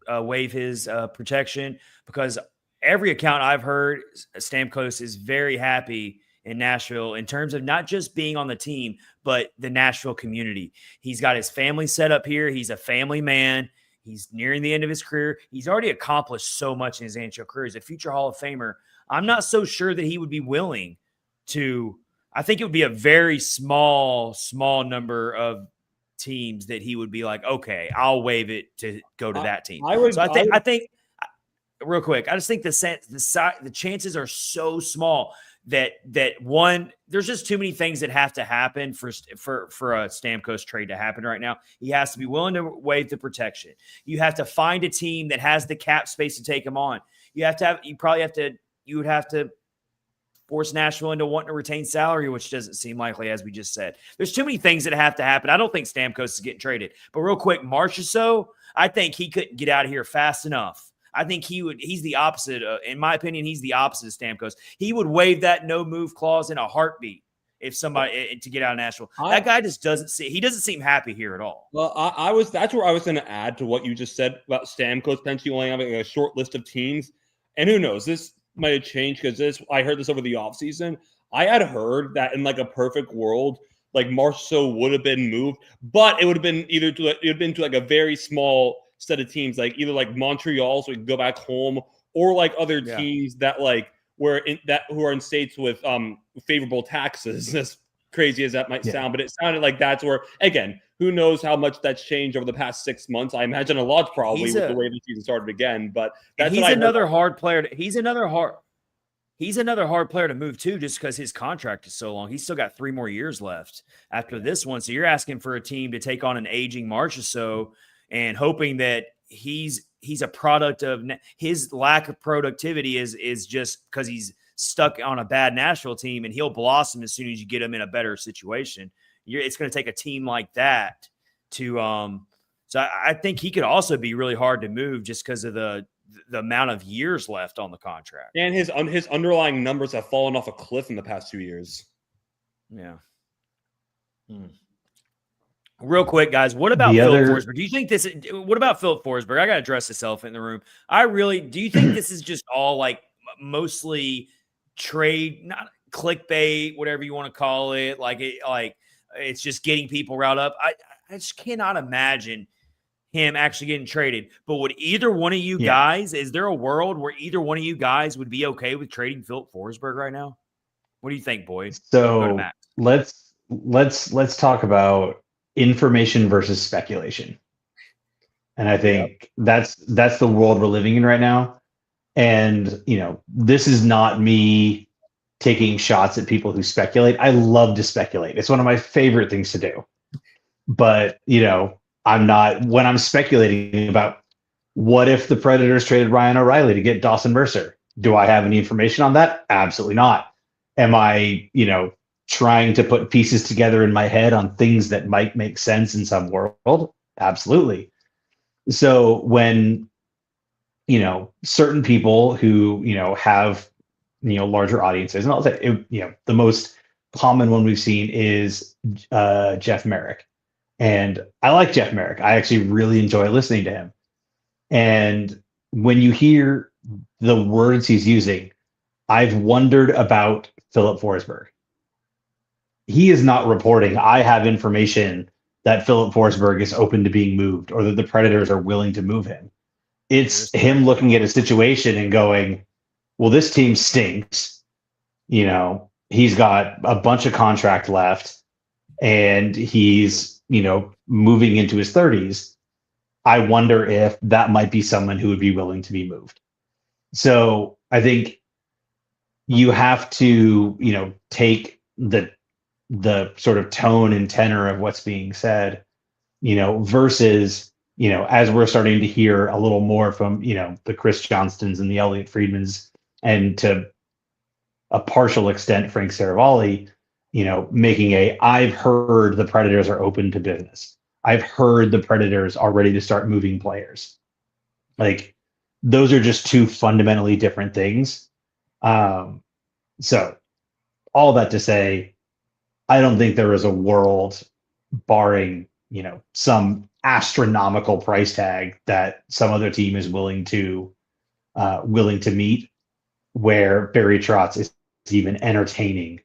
waive his protection because every account I've heard, Stamkos is very happy in Nashville in terms of not just being on the team, but the Nashville community. He's got his family set up here. He's a family man. He's nearing the end of his career. He's already accomplished so much in his NHL career. He's a future Hall of Famer. I'm not so sure that he would be willing to. I think it would be a very small drummer of teams that he would be like, okay, I'll waive it to go to that team. I think real quick, I just think the chances are so small that one, there's just too many things that have to happen for a Stamkos trade to happen right now. He has to be willing to waive the protection. You have to find a team that has the cap space to take him on. You would have to force Nashville into wanting to retain salary, which doesn't seem likely, as we just said. There's too many things that have to happen. I don't think Stamkos is getting traded. But real quick, Marchessault, I think he couldn't get out of here fast enough. I think he's the opposite. In my opinion, he's the opposite of Stamkos. He would waive that no-move clause in a heartbeat if somebody to get out of Nashville. That guy just doesn't seem happy here at all. Well, that's where I was going to add to what you just said about Stamkos potentially only having a short list of teams. And who knows, this might have changed because I heard this over the offseason. I had heard that in like a perfect world, like Marchessault would have been moved, but it would have been to like a very small set of teams, like either like Montreal, so we can go back home, or like other teams that like who are in states with favorable taxes. As crazy as that might sound, but it sounded like that's where, again, who knows how much that's changed over the past 6 months. I imagine a lot, probably, with the way the season started again. But that's he's another hard player. He's another hard player to move too, just because his contract is so long. He's still got 3 more years left after this one. So you're asking for a team to take on an aging Marchessault and hoping that he's a product of his lack of productivity is just because he's stuck on a bad Nashville team, and he'll blossom as soon as you get him in a better situation. It's going to take a team like that to so I think he could also be really hard to move just because of the amount of years left on the contract. And his underlying numbers have fallen off a cliff in the past 2 years. Yeah. Real quick, guys, what about Philip Forsberg? Do you think this? What about Philip Forsberg? I got to address this elephant in the room. Do you think this is just all like mostly trade, not clickbait, whatever you want to call it? Like it's just getting people riled up. I just cannot imagine him actually getting traded. But would either one of you guys? Is there a world where either one of you guys would be okay with trading Philip Forsberg right now? What do you think, boys? So let's talk about information versus speculation. And I think that's the world we're living in right now. And, this is not me taking shots at people who speculate. I love to speculate. It's one of my favorite things to do. But, I'm not, when I'm speculating about what if the Predators traded Ryan O'Reilly to get Dawson Mercer, do I have any information on that? Absolutely not. Am I, trying to put pieces together in my head on things that might make sense in some world? Absolutely. So when, certain people who, have, larger audiences, and I'll say, the most common one we've seen is Jeff Merrick. And I like Jeff Merrick. I actually really enjoy listening to him. And when you hear the words he's using, I've wondered about Philip Forsberg. He is not reporting, I have information that Philip Forsberg is open to being moved or that the Predators are willing to move him. It's him looking at a situation and going, well, this team stinks. He's got a bunch of contract left and he's, moving into his 30s. I wonder if that might be someone who would be willing to be moved. So I think you have to, take the sort of tone and tenor of what's being said, versus, as we're starting to hear a little more from, the Chris Johnstons and the Elliot Friedmans, and to a partial extent, Frank Saravalli, making I've heard the Predators are open to business. I've heard the Predators are ready to start moving players. Like, those are just two fundamentally different things. So all that to say, I don't think there is a world, barring, some astronomical price tag that some other team is willing to meet, where Barry Trotz is even entertaining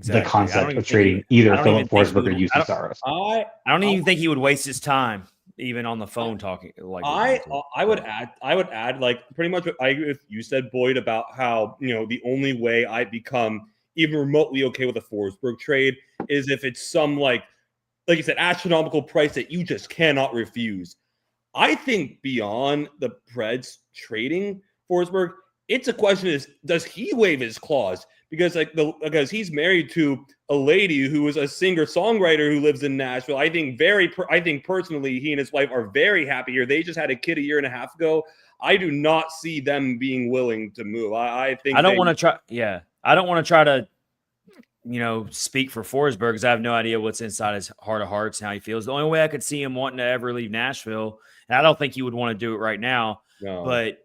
the concept of trading either Philip Forsberg or UC Saros. I don't even think he would waste his time even on the phone talking. Like, I would add like pretty much what I agree with you said, Boyd, about how the only way I become even remotely okay with a Forsberg trade is if it's some like you said, astronomical price that you just cannot refuse. I think beyond the Preds trading Forsberg, it's a question is, does he waive his clause? Because because he's married to a lady who is a singer-songwriter who lives in Nashville. I think personally, he and his wife are very happy here. They just had a kid a year and a half ago. I do not see them being willing to move. I don't want to try. Yeah. I don't want to try to, speak for Forsberg because I have no idea what's inside his heart of hearts and how he feels. The only way I could see him wanting to ever leave Nashville, and I don't think he would want to do it right now, but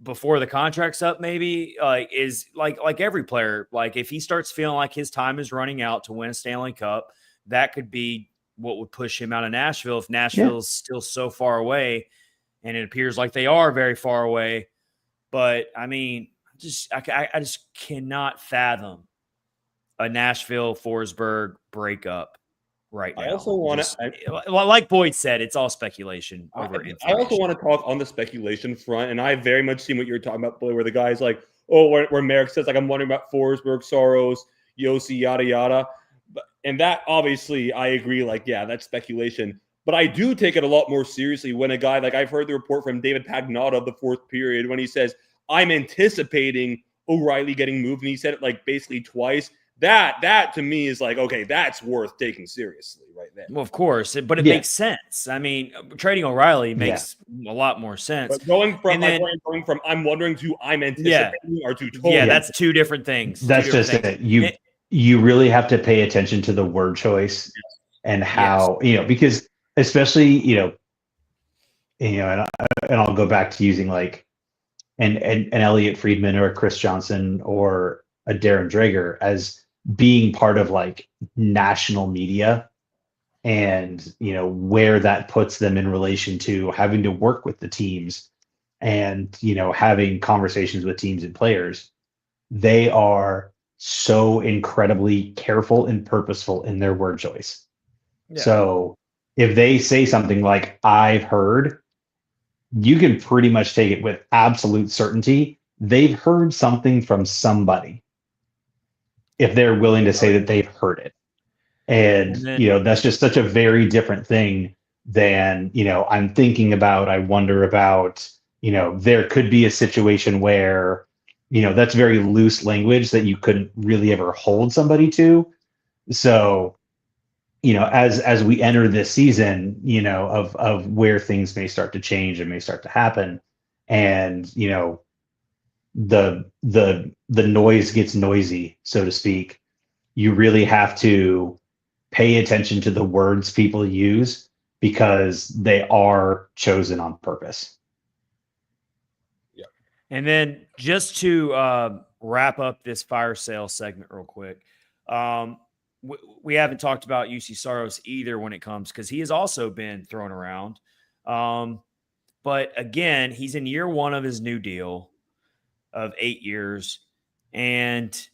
before the contract's up, maybe is like every player, like if he starts feeling like his time is running out to win a Stanley Cup, that could be what would push him out of Nashville. If Nashville's still so far away, and it appears like they are very far away, but I mean, I just cannot fathom a Nashville Forsberg breakup. right now. I also want to, like Boyd said, it's all speculation over information. I also want to talk on the speculation front, and I very much seen what you're talking about, Boyd, where the guy's like, oh, where Merrick says, like, I'm wondering about Forsberg, Saros, Yossi, yada, yada. And that, obviously, I agree, like, yeah, that's speculation. But I do take it a lot more seriously when a guy, like I've heard the report from David Pagnotta of the fourth period, when he says, I'm anticipating O'Reilly getting moved, and he said it like basically twice. That to me is like, okay, that's worth taking seriously right there. Well, of course, but it makes sense. I mean, trading O'Reilly makes a lot more sense. But going from I'm wondering to I'm anticipating are two totally that's two different things. That's just it. You really have to pay attention to the word choice and how, because especially, and I'll go back to using like an Elliot Friedman or a Chris Johnson or a Darren Drager as being part of like national media, and where that puts them in relation to having to work with the teams and having conversations with teams and players. They are so incredibly careful and purposeful in their word choice. So if they say something like I've heard, you can pretty much take it with absolute certainty they've heard something from somebody if they're willing to say that they've heard it. And then, that's just such a very different thing than, I'm thinking about, I wonder about, there could be a situation where, that's very loose language that you couldn't really ever hold somebody to. So, as we enter this season, of where things may start to change and may start to happen, and, the noise gets noisy, so to speak, you really have to pay attention to the words people use because they are chosen on purpose. Yeah. And then just to wrap up this fire sale segment real quick, we haven't talked about UC Saros either when it comes, because he has also been thrown around. But again, he's in year one of his new deal of 8 years, and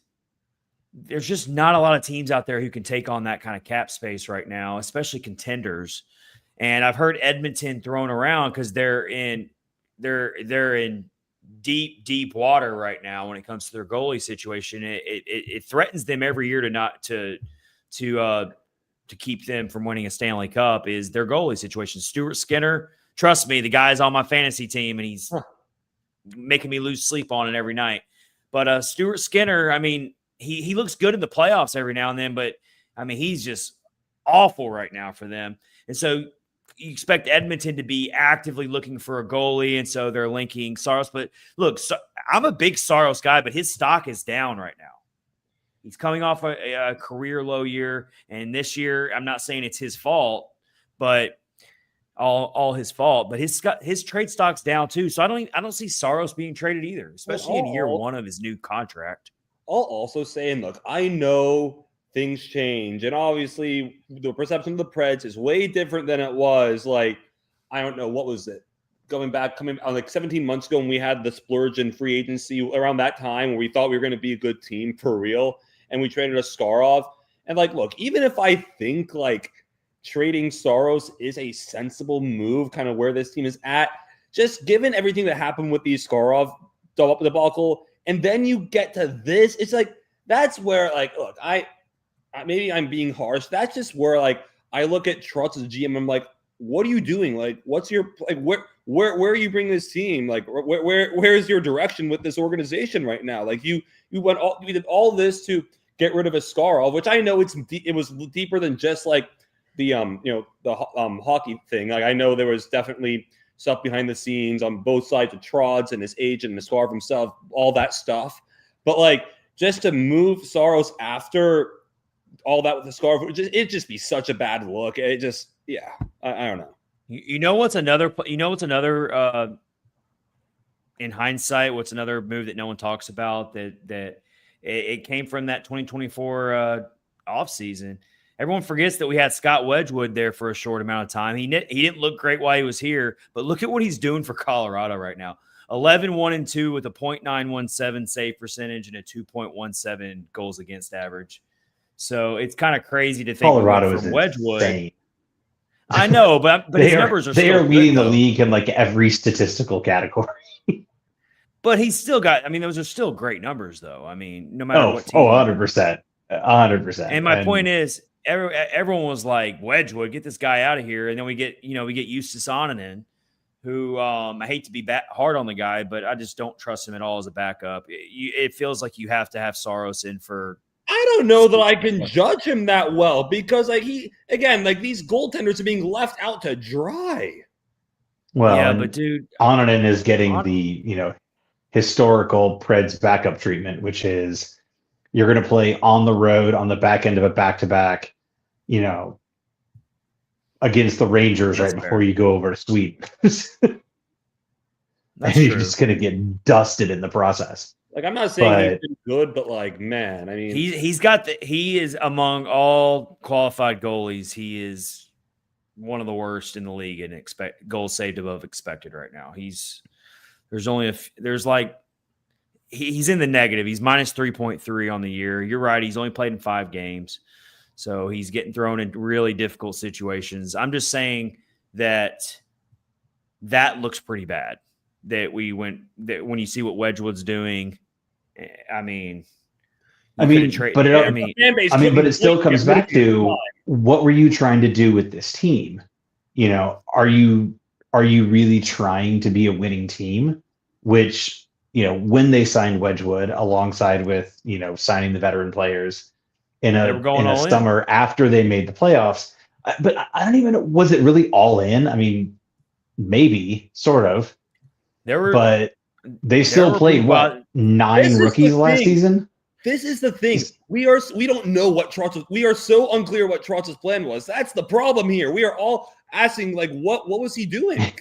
there's just not a lot of teams out there who can take on that kind of cap space right now, especially contenders. And I've heard Edmonton thrown around because they're in deep water right now when it comes to their goalie situation. It threatens them every year to keep them from winning a Stanley Cup is their goalie situation. Stuart Skinner, trust me, the guy's on my fantasy team and he's making me lose sleep on it every night. But Stuart Skinner, I mean, he looks good in the playoffs every now and then, but I mean, he's just awful right now for them. And so you expect Edmonton to be actively looking for a goalie, and so they're linking Saros. But look, I'm a big Saros guy, but his stock is down right now. He's coming off a career low year, and this year, I'm not saying it's his fault, but all his fault. But his trade stock's down too. So I don't see Saros being traded either, especially in year one of his new contract. I'll also say, and look, I know things change, and obviously the perception of the Preds is way different than it was. Like, I don't know, what was it? Coming on like 17 months ago when we had the splurge in free agency around that time where we thought we were going to be a good team for real, and we traded Askarov. And like, look, even if I think like trading Saros is a sensible move, kind of where this team is at, just given everything that happened with the Askarov debacle, and then you get to this, it's like, that's where, like, look, maybe I'm being harsh. That's just where, like, I look at Trotz as a GM. I'm like, what are you doing? Like, what's your, like, where are you bringing this team? Like, where is your direction with this organization right now? Like, you did all this to get rid of Askarov, which I know it was deeper than just like the hockey thing. Like, I know there was definitely stuff behind the scenes on both sides of Trotz and his agent and Askarov himself, all that stuff. But like, just to move Saros after all that with Askarov, it'd just be such a bad look. It just, I don't know. You know what's another in hindsight, what's another move that no one talks about that it came from that 2024 offseason. Everyone forgets that we had Scott Wedgwood there for a short amount of time. He didn't look great while he was here, but look at what he's doing for Colorado right now. 11-1-2 with a .917 save percentage and a 2.17 goals against average. So it's kind of crazy to think Colorado is from Wedgwood. insane. I know, but his numbers are they still are leading good, the though. league in like every statistical category. But he's still got. I mean, those are still great numbers, though. I mean, no matter what team. 100%, 100%. And my point is, everyone was like, Wedgwood, get this guy out of here, and then we get Justus Onanen, who I hate to be hard on the guy, but I just don't trust him at all as a backup. It feels like you have to have Saros in for. I don't know that I can judge him that well because these goaltenders are being left out to dry. Well, yeah, but dude, Onanen is getting the historical Preds backup treatment, which is you're going to play on the road on the back end of a back-to-back, against the Rangers right before you go over to Sweden. And you're just going to get dusted in the process. Like, I'm not saying he's been good, but like, man, I mean, he is among all qualified goalies. He is one of the worst in the league in goals saved above expected right now. He's in the negative. He's minus 3.3 on the year. You're right. He's only played in 5 games. So he's getting thrown in really difficult situations. I'm just saying that looks pretty bad. That when you see what Wedgwood's doing, but it still comes back to what were you trying to do with this team? Are you really trying to be a winning team? Which, when they signed Wedgwood alongside with, signing the veteran players in a summer after they made the playoffs, but I don't even know, was it really all in? I mean, maybe sort of. But they still played 9 rookies last season. This is the thing. We don't know what Trotz. We are so unclear what Trotz's plan was. That's the problem here. We are all asking, like, what was he doing?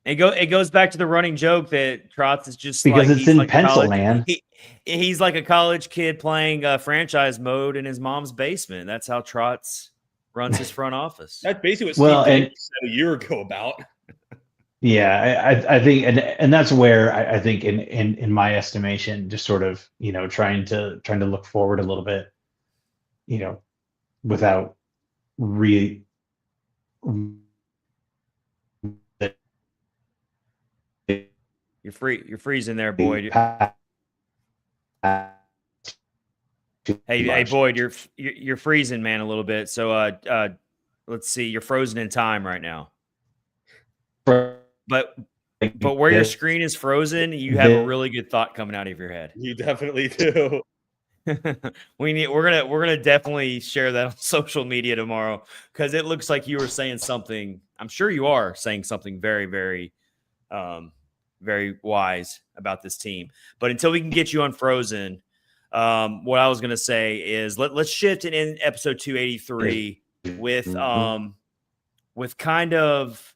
It goes back to the running joke that Trotz is just because it's in pencil, man. He's like a college kid playing franchise mode in his mom's basement. That's how Trotz runs his front office. That's basically what Steve said a year ago about. Yeah, I think, and that's where I think in my estimation, just sort of, trying to look forward a little bit, without really. You're freezing there, Boyd. Hey, Boyd, you're freezing, man, a little bit. So let's see, you're frozen in time right now. But where your screen is frozen, you have a really good thought coming out of your head. You definitely do. We're gonna definitely share that on social media tomorrow because it looks like you were saying something. I'm sure you are saying something very, very, very wise about this team. But until we can get you unfrozen, what I was gonna say is let's shift it in episode 283 with kind of.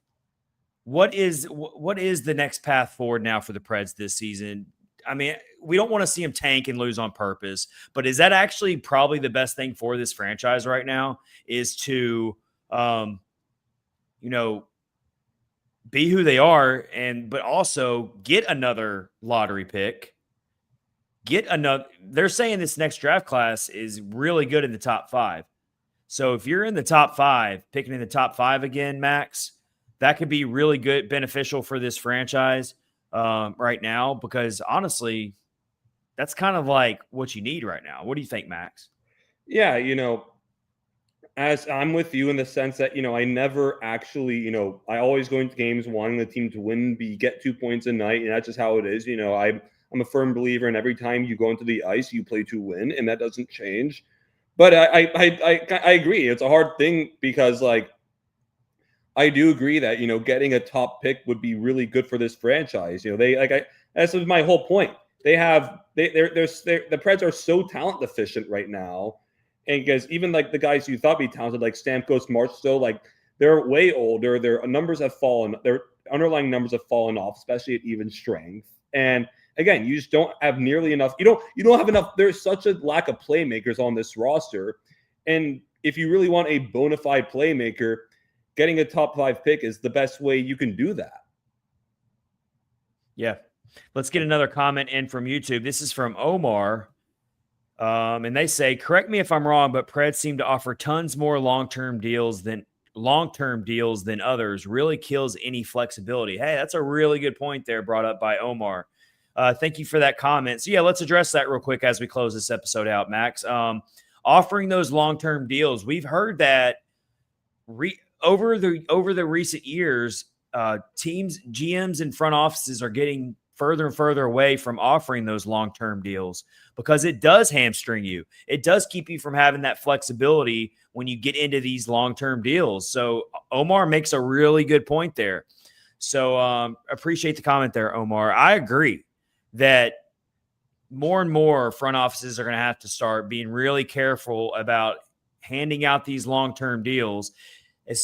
What is the next path forward now for the Preds this season? I mean, we don't want to see them tank and lose on purpose, but is that actually probably the best thing for this franchise right now is to, be who they are but also get another lottery pick, they're saying this next draft class is really good in the top 5. So if you're in the top 5, picking in the top 5 again, Max, that could be really good, beneficial for this franchise right now, because honestly, that's kind of like what you need right now. What do you think, Max? Yeah, as I'm with you in the sense that, I never actually, I always go into games wanting the team to win, get 2 points a night, and that's just how it is. I'm a firm believer in every time you go into the ice, you play to win, and that doesn't change. But I agree. It's a hard thing because, like, I do agree that, getting a top pick would be really good for this franchise. That's my whole point. The Preds are so talent deficient right now. And because even like the guys you thought be talented, like Stamkos, Marchstow, like they're way older. Their numbers have fallen. Their underlying numbers have fallen off, especially at even strength. And again, you just don't have nearly enough. You don't have enough. There's such a lack of playmakers on this roster. And if you really want a bona fide playmaker, getting a top 5 pick is the best way you can do that. Yeah. Let's get another comment in from YouTube. This is from Omar. And they say, correct me if I'm wrong, but Preds seem to offer tons more long-term deals than others. Really kills any flexibility. Hey, that's a really good point there brought up by Omar. Thank you for that comment. So yeah, let's address that real quick as we close this episode out, Max. Offering those long-term deals, we've heard that over the recent years, teams, GMs, and front offices are getting further and further away from offering those long-term deals because it does hamstring you. It does keep you from having that flexibility when you get into these long-term deals. So Omar makes a really good point there. So appreciate the comment there, Omar. I agree that more and more front offices are going to have to start being really careful about handing out these long-term deals,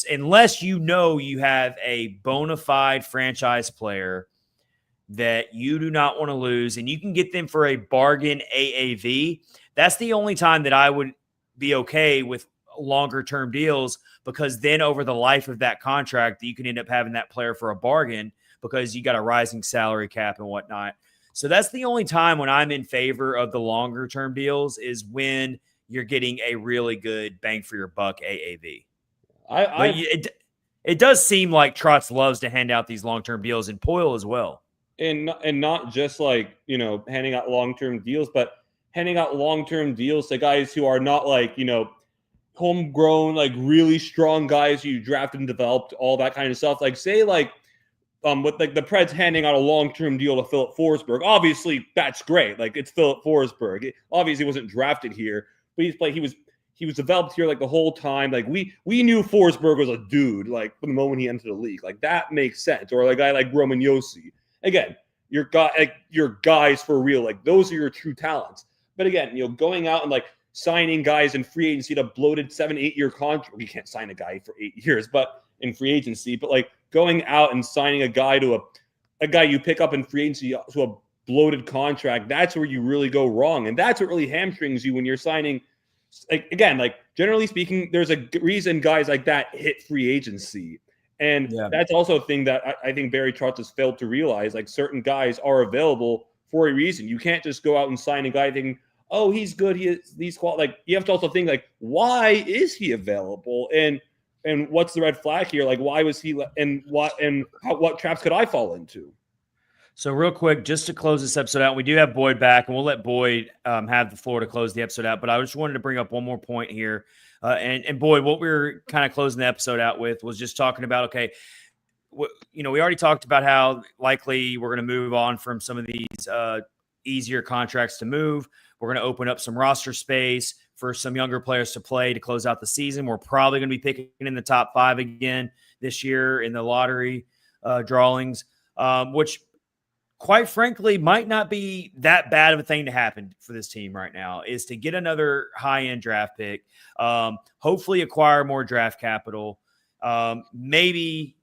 unless you know you have a bona fide franchise player that you do not want to lose and you can get them for a bargain AAV. That's the only time that I would be okay with longer term deals, because then over the life of that contract, you can end up having that player for a bargain because you got a rising salary cap and whatnot. So that's the only time when I'm in favor of the longer term deals, is when you're getting a really good bang for your buck AAV. It does seem like Trotz loves to hand out these long term deals, and Poyle as well. And not just like, handing out long-term deals, but handing out long-term deals to guys who are not like, homegrown, like really strong guys you drafted and developed, all that kind of stuff. Like say like with like the Preds handing out a long-term deal to Philip Forsberg. Obviously that's great. Like it's Philip Forsberg. Obviously he wasn't drafted here, but he was developed here like the whole time. Like we knew Forsberg was a dude like from the moment he entered the league. Like that makes sense. Or a guy like Roman Josi. Again, your guys for real. Like those are your true talents. But again, going out and like signing guys in free agency to bloated 7-8 year contract. We can't sign a guy for 8 years, but in free agency. But like going out and signing a guy to a guy you pick up in free agency to a bloated contract, that's where you really go wrong, and that's what really hamstrings you when you're signing. Like again, like generally speaking, there's a reason guys like that hit free agency. And that's also a thing that I think Barry Trotz has failed to realize. Like certain guys are available for a reason. You can't just go out and sign a guy thinking, oh, he's good. He's like you have to also think like, why is he available? And what's the red flag here? Like why was he? And what traps could I fall into? So real quick, just to close this episode out, we do have Boyd back, and we'll let Boyd have the floor to close the episode out. But I just wanted to bring up one more point here. And Boyd, what we were kind of closing the episode out with was just talking about, okay, we already talked about how likely we're going to move on from some of these easier contracts to move. We're going to open up some roster space for some younger players to play to close out the season. We're probably going to be picking in the top 5 again this year in the lottery drawings, which quite frankly might not be that bad of a thing to happen for this team right now, is to get another high-end draft pick, hopefully acquire more draft capital. Maybe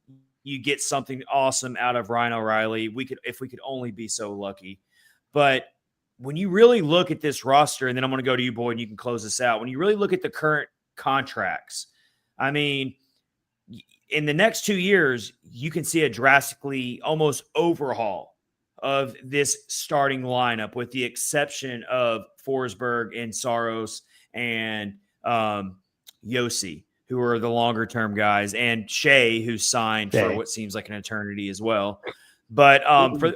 you get something awesome out of Ryan O'Reilly. If we could only be so lucky. But when you really look at this roster, and then I'm going to go to you, Boyd, and you can close this out. When you really look at the current contracts, I mean, in the next 2 years, you can see a drastically almost overhaul of this starting lineup, with the exception of Forsberg and Saros and Josi, who are the longer term guys, and Shea, who signed for what seems like an eternity as well. But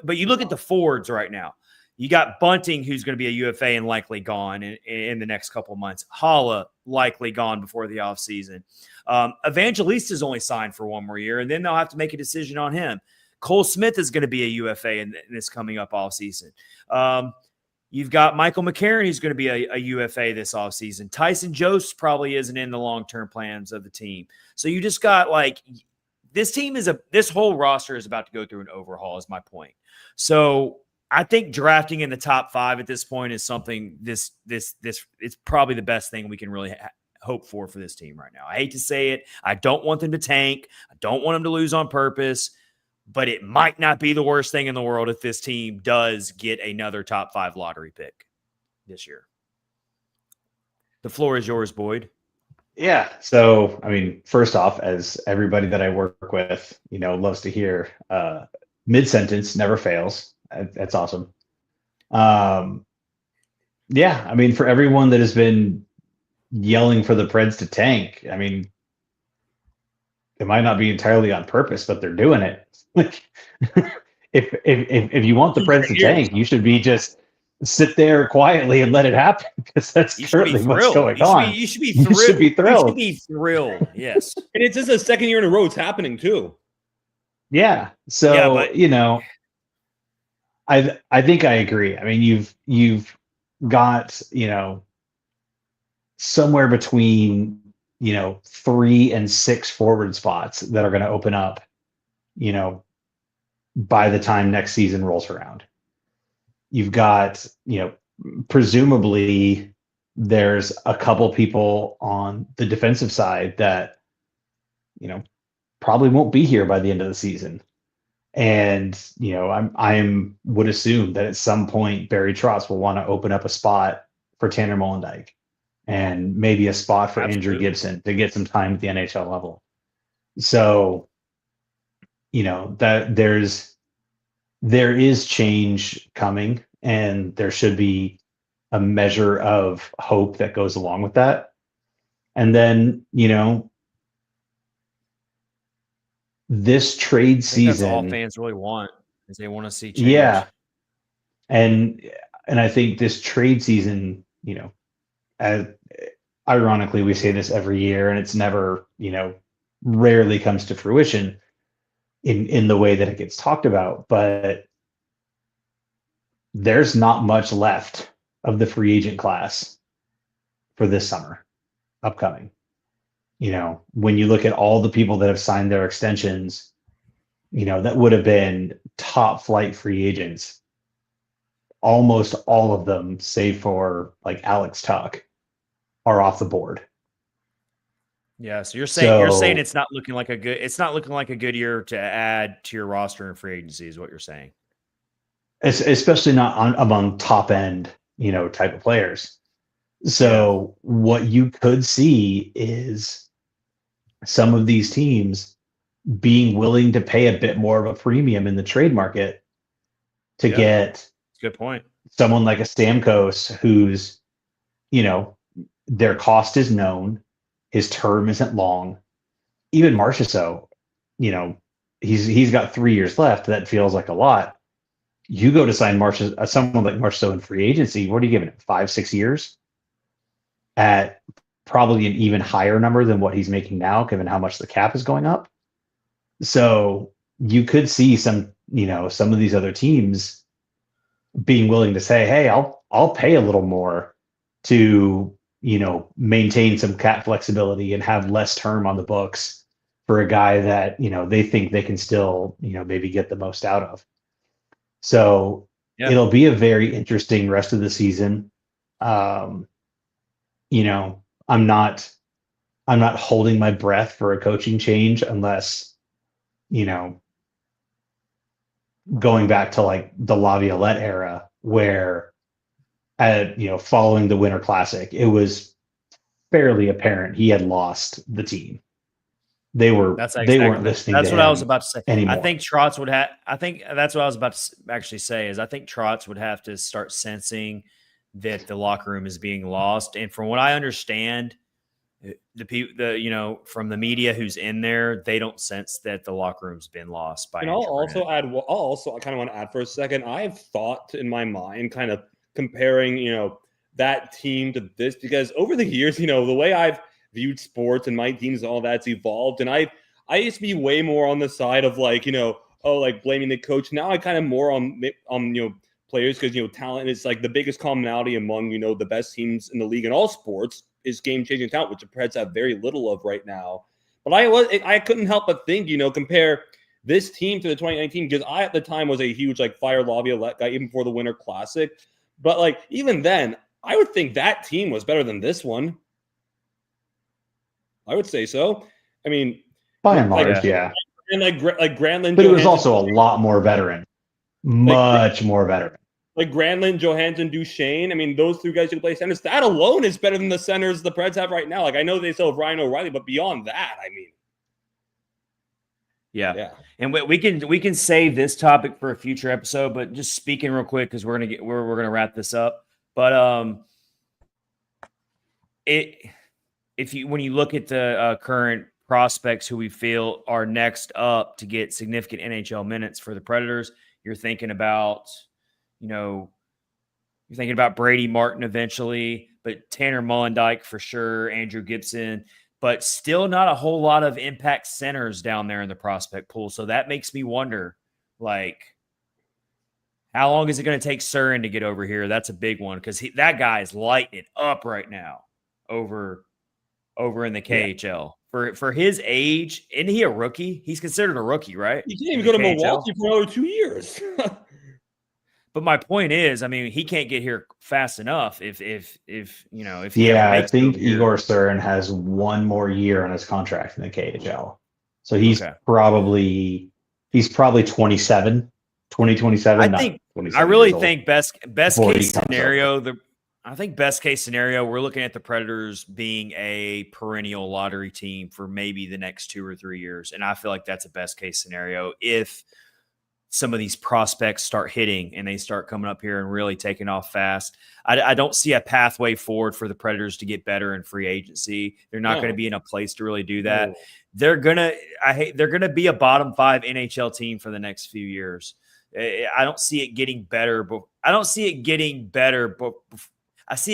but you look at the forwards right now. You got Bunting, who's going to be a UFA and likely gone in the next couple of months. Holla, likely gone before the offseason. Evangelista's only signed for 1 more year, and then they'll have to make a decision on him. Cole Smith is going to be a UFA in this coming up offseason. You've got Michael McCarron, who's going to be a UFA this offseason. Tyson Jost probably isn't in the long-term plans of the team. So you just got like this whole roster is about to go through an overhaul, is my point. So I think drafting in the top 5 at this point is something this it's probably the best thing we can really hope for this team right now. I hate to say it. I don't want them to tank. I don't want them to lose on purpose. But it might not be the worst thing in the world if this team does get another top 5 lottery pick this year. The floor is yours, Boyd. Yeah. So, I mean, first off, as everybody that I work with, loves to hear, mid-sentence never fails. That's awesome. Yeah, I mean, for everyone that has been yelling for the Preds to tank, I mean, it might not be entirely on purpose, but they're doing it. Like, if you want the Preds to Years. tank, you should be just sit there quietly and let it happen, because that's You should be currently what's thrilled. going on. You should be You thrilled. should be You should thrilled. be thrilled. Yes. And it's just the second year in a row it's happening too. Yeah. So, Yeah, but I think I agree. I mean, you've got, somewhere between, 3 and 6 forward spots that are going to open up, by the time next season rolls around. You've got, presumably there's a couple people on the defensive side that, probably won't be here by the end of the season. And, I'm would assume that at some point Barry Trotz will want to open up a spot for Tanner Mollendijk and maybe a spot for Andrew Gibson to get some time at the NHL level. So, that there is change coming, and there should be a measure of hope that goes along with that. And then, this trade season, that's all fans really want, is they want to see change. Yeah. And I think this trade season, as ironically, we say this every year, and it's never, rarely comes to fruition in the way that it gets talked about, but there's not much left of the free agent class for this summer upcoming. When you look at all the people that have signed their extensions, that would have been top flight free agents. Almost all of them, save for like Alex Tuck, are off the board. Yeah, so you're saying it's not looking like a good year to add to your roster in free agency, is what you're saying. Especially not among top end, type of players. So what you could see is some of these teams being willing to pay a bit more of a premium in the trade market to get good point. Someone like a Stamkos, who's, their cost is known, his term isn't long. Even Marchessault, he's got 3 years left. That feels like a lot. You go to sign someone like Marchessault in free agency, what are you giving him? 5-6 years at probably an even higher number than what he's making now, given how much the cap is going up. So you could see some of these other teams being willing to say, hey, I'll pay a little more to, maintain some cap flexibility and have less term on the books for a guy that, they think they can still, maybe get the most out of. So it'll be a very interesting rest of the season. I'm not holding my breath for a coaching change unless, going back to like the Laviolette era, where following the Winter Classic, it was fairly apparent he had lost the team. They weren't listening. That's what I was about to say. Anymore. I think Trotz would have. I think that's what I was about to actually say. Is I think Trotz would have to start sensing that the locker room is being lost. And from what I understand, the people, from the media who's in there, they don't sense that the locker room's been lost by. And I'll also kind of want to add for a second. I've thought in my mind, kind of comparing, that team to this, because over the years, the way I've viewed sports and my teams, all that's evolved. And I used to be way more on the side of like, blaming the coach. Now I kind of more on players, because, talent is like the biggest commonality among, the best teams in the league in all sports is game-changing talent, which the Preds have very little of right now. But I couldn't help but think, compare this team to the 2019, because I at the time was a huge fire Laviolette guy, even before the Winter Classic. But even then, I would think that team was better than this one. I would say so. I mean, by and large, yeah. And Granlund, but it was also a lot more veteran, much more veteran. Like Granlund, Johansson, Duchesne. I mean, those three guys who play centers. That alone is better than the centers the Preds have right now. I know they still have Ryan O'Reilly, but beyond that, I mean, yeah. And we can save this topic for a future episode. But just speaking real quick, because we're gonna wrap this up. But when you look at the current prospects who we feel are next up to get significant NHL minutes for the Predators, you're thinking about, you're thinking about Brady Martin eventually, but Tanner Molendyk for sure, Andrew Gibson, but still not a whole lot of impact centers down there in the prospect pool. So that makes me wonder, how long is it going to take Surin to get over here? That's a big one because that guy is lighting it up right now over in the KHL. For his age, isn't he a rookie? He's considered a rookie, right? He can't even go to Milwaukee for another 2 years. But my point is, I mean, he can't get here fast enough. If I think Igor Surin has one more year on his contract in the KHL, so he's probably 27. 2027. I really think best case scenario. I think best case scenario, we're looking at the Predators being a perennial lottery team for maybe the next 2 or 3 years, and I feel like that's a best case scenario if some of these prospects start hitting and they start coming up here and really taking off fast. I don't see a pathway forward for the Predators to get better in free agency. They're not going to be in a place to really do that. They're gonna be a bottom 5 NHL team for the next few years. I don't see it getting better, but I see it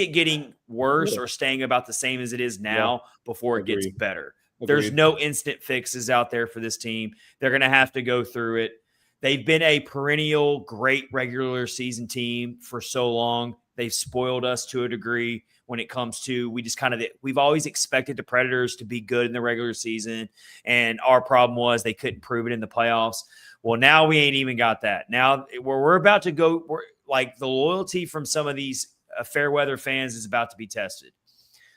getting worse or staying about the same as it is now before it gets better. There's no instant fixes out there for this team. They're going to have to go through it. They've been a perennial great regular season team for so long. They've spoiled us to a degree when it comes to we've always expected the Predators to be good in the regular season, and our problem was they couldn't prove it in the playoffs. Well, now we ain't even got that. Now we're about to go, the loyalty from some of these fair weather fans is about to be tested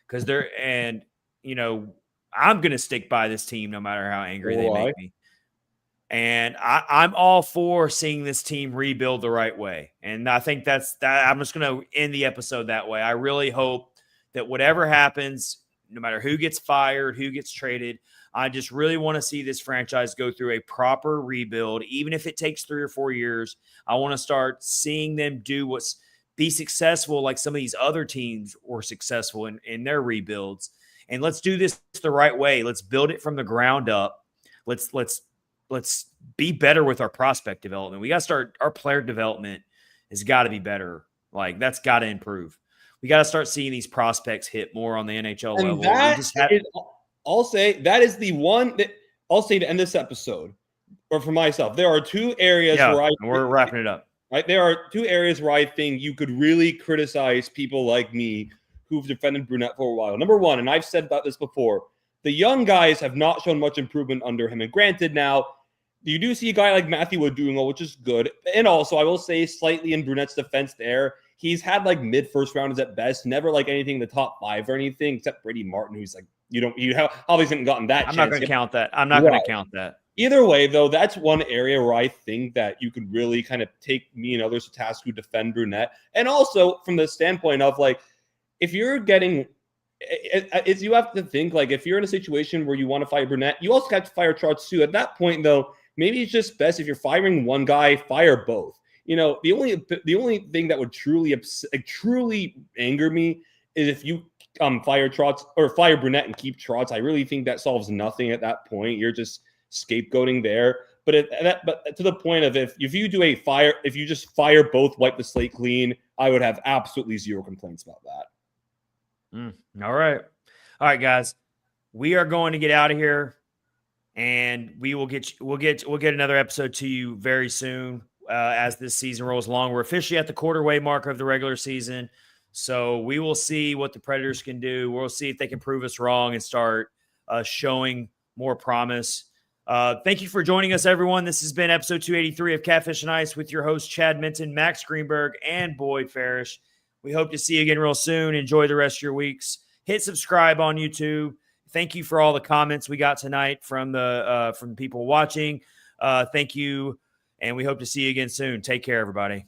because I'm going to stick by this team no matter how angry they make me. And I'm all for seeing this team rebuild the right way. And I think that's that. I'm just going to end the episode that way. I really hope that whatever happens, no matter who gets fired, who gets traded, I just really want to see this franchise go through a proper rebuild. Even if it takes 3 or 4 years, I want to start seeing them be successful like some of these other teams were successful in their rebuilds. And let's do this the right way. Let's build it from the ground up. Let's be better with our prospect development. We got to start our player development has got to be better. That's got to improve. We got to start seeing these prospects hit more on the NHL level. I'll say that is the one that I'll say to end this episode, or for myself, there are 2 areas where we're wrapping it up. Right, there are 2 areas where I think you could really criticize people like me who've defended Brunette for a while. Number one, and I've said about this before, the young guys have not shown much improvement under him. And granted, now you do see a guy like Matthew Wood doing well, which is good. And also, I will say slightly in Brunette's defense there, he's had mid-first rounders at best, never anything in the top 5 or anything, except Brady Martin, who's you haven't gotten that chance. I'm not going to count that. I'm not going to count that. Either way, though, that's one area where I think that you could really kind of take me and others to task who defend Brunette. And also from the standpoint of if you're getting you have to think if you're in a situation where you want to fire Brunette, you also have to fire Trotz too. At that point, though, maybe it's just best if you're firing one guy, fire both. The only thing that would truly anger me is if you fire Trotz or fire Brunette and keep Trotz. I really think that solves nothing at that point. You're just scapegoating there. But to the point of if you do if you just fire both, wipe the slate clean, I would have absolutely 0 complaints about that. All right, guys, we are going to get out of here, and we'll get another episode to you very soon as this season rolls along. We're officially at the quarter-way mark of the regular season, so we will see what the Predators can do. We'll see if they can prove us wrong and start showing more promise. Thank you for joining us, everyone. This has been episode 283 of Catfish on Ice with your hosts, Chad Minton, Max Greenberg, and Boyd Farrish. We hope to see you again real soon. Enjoy the rest of your weeks. Hit subscribe on YouTube. Thank you for all the comments we got tonight from the people watching. Thank you, and we hope to see you again soon. Take care, everybody.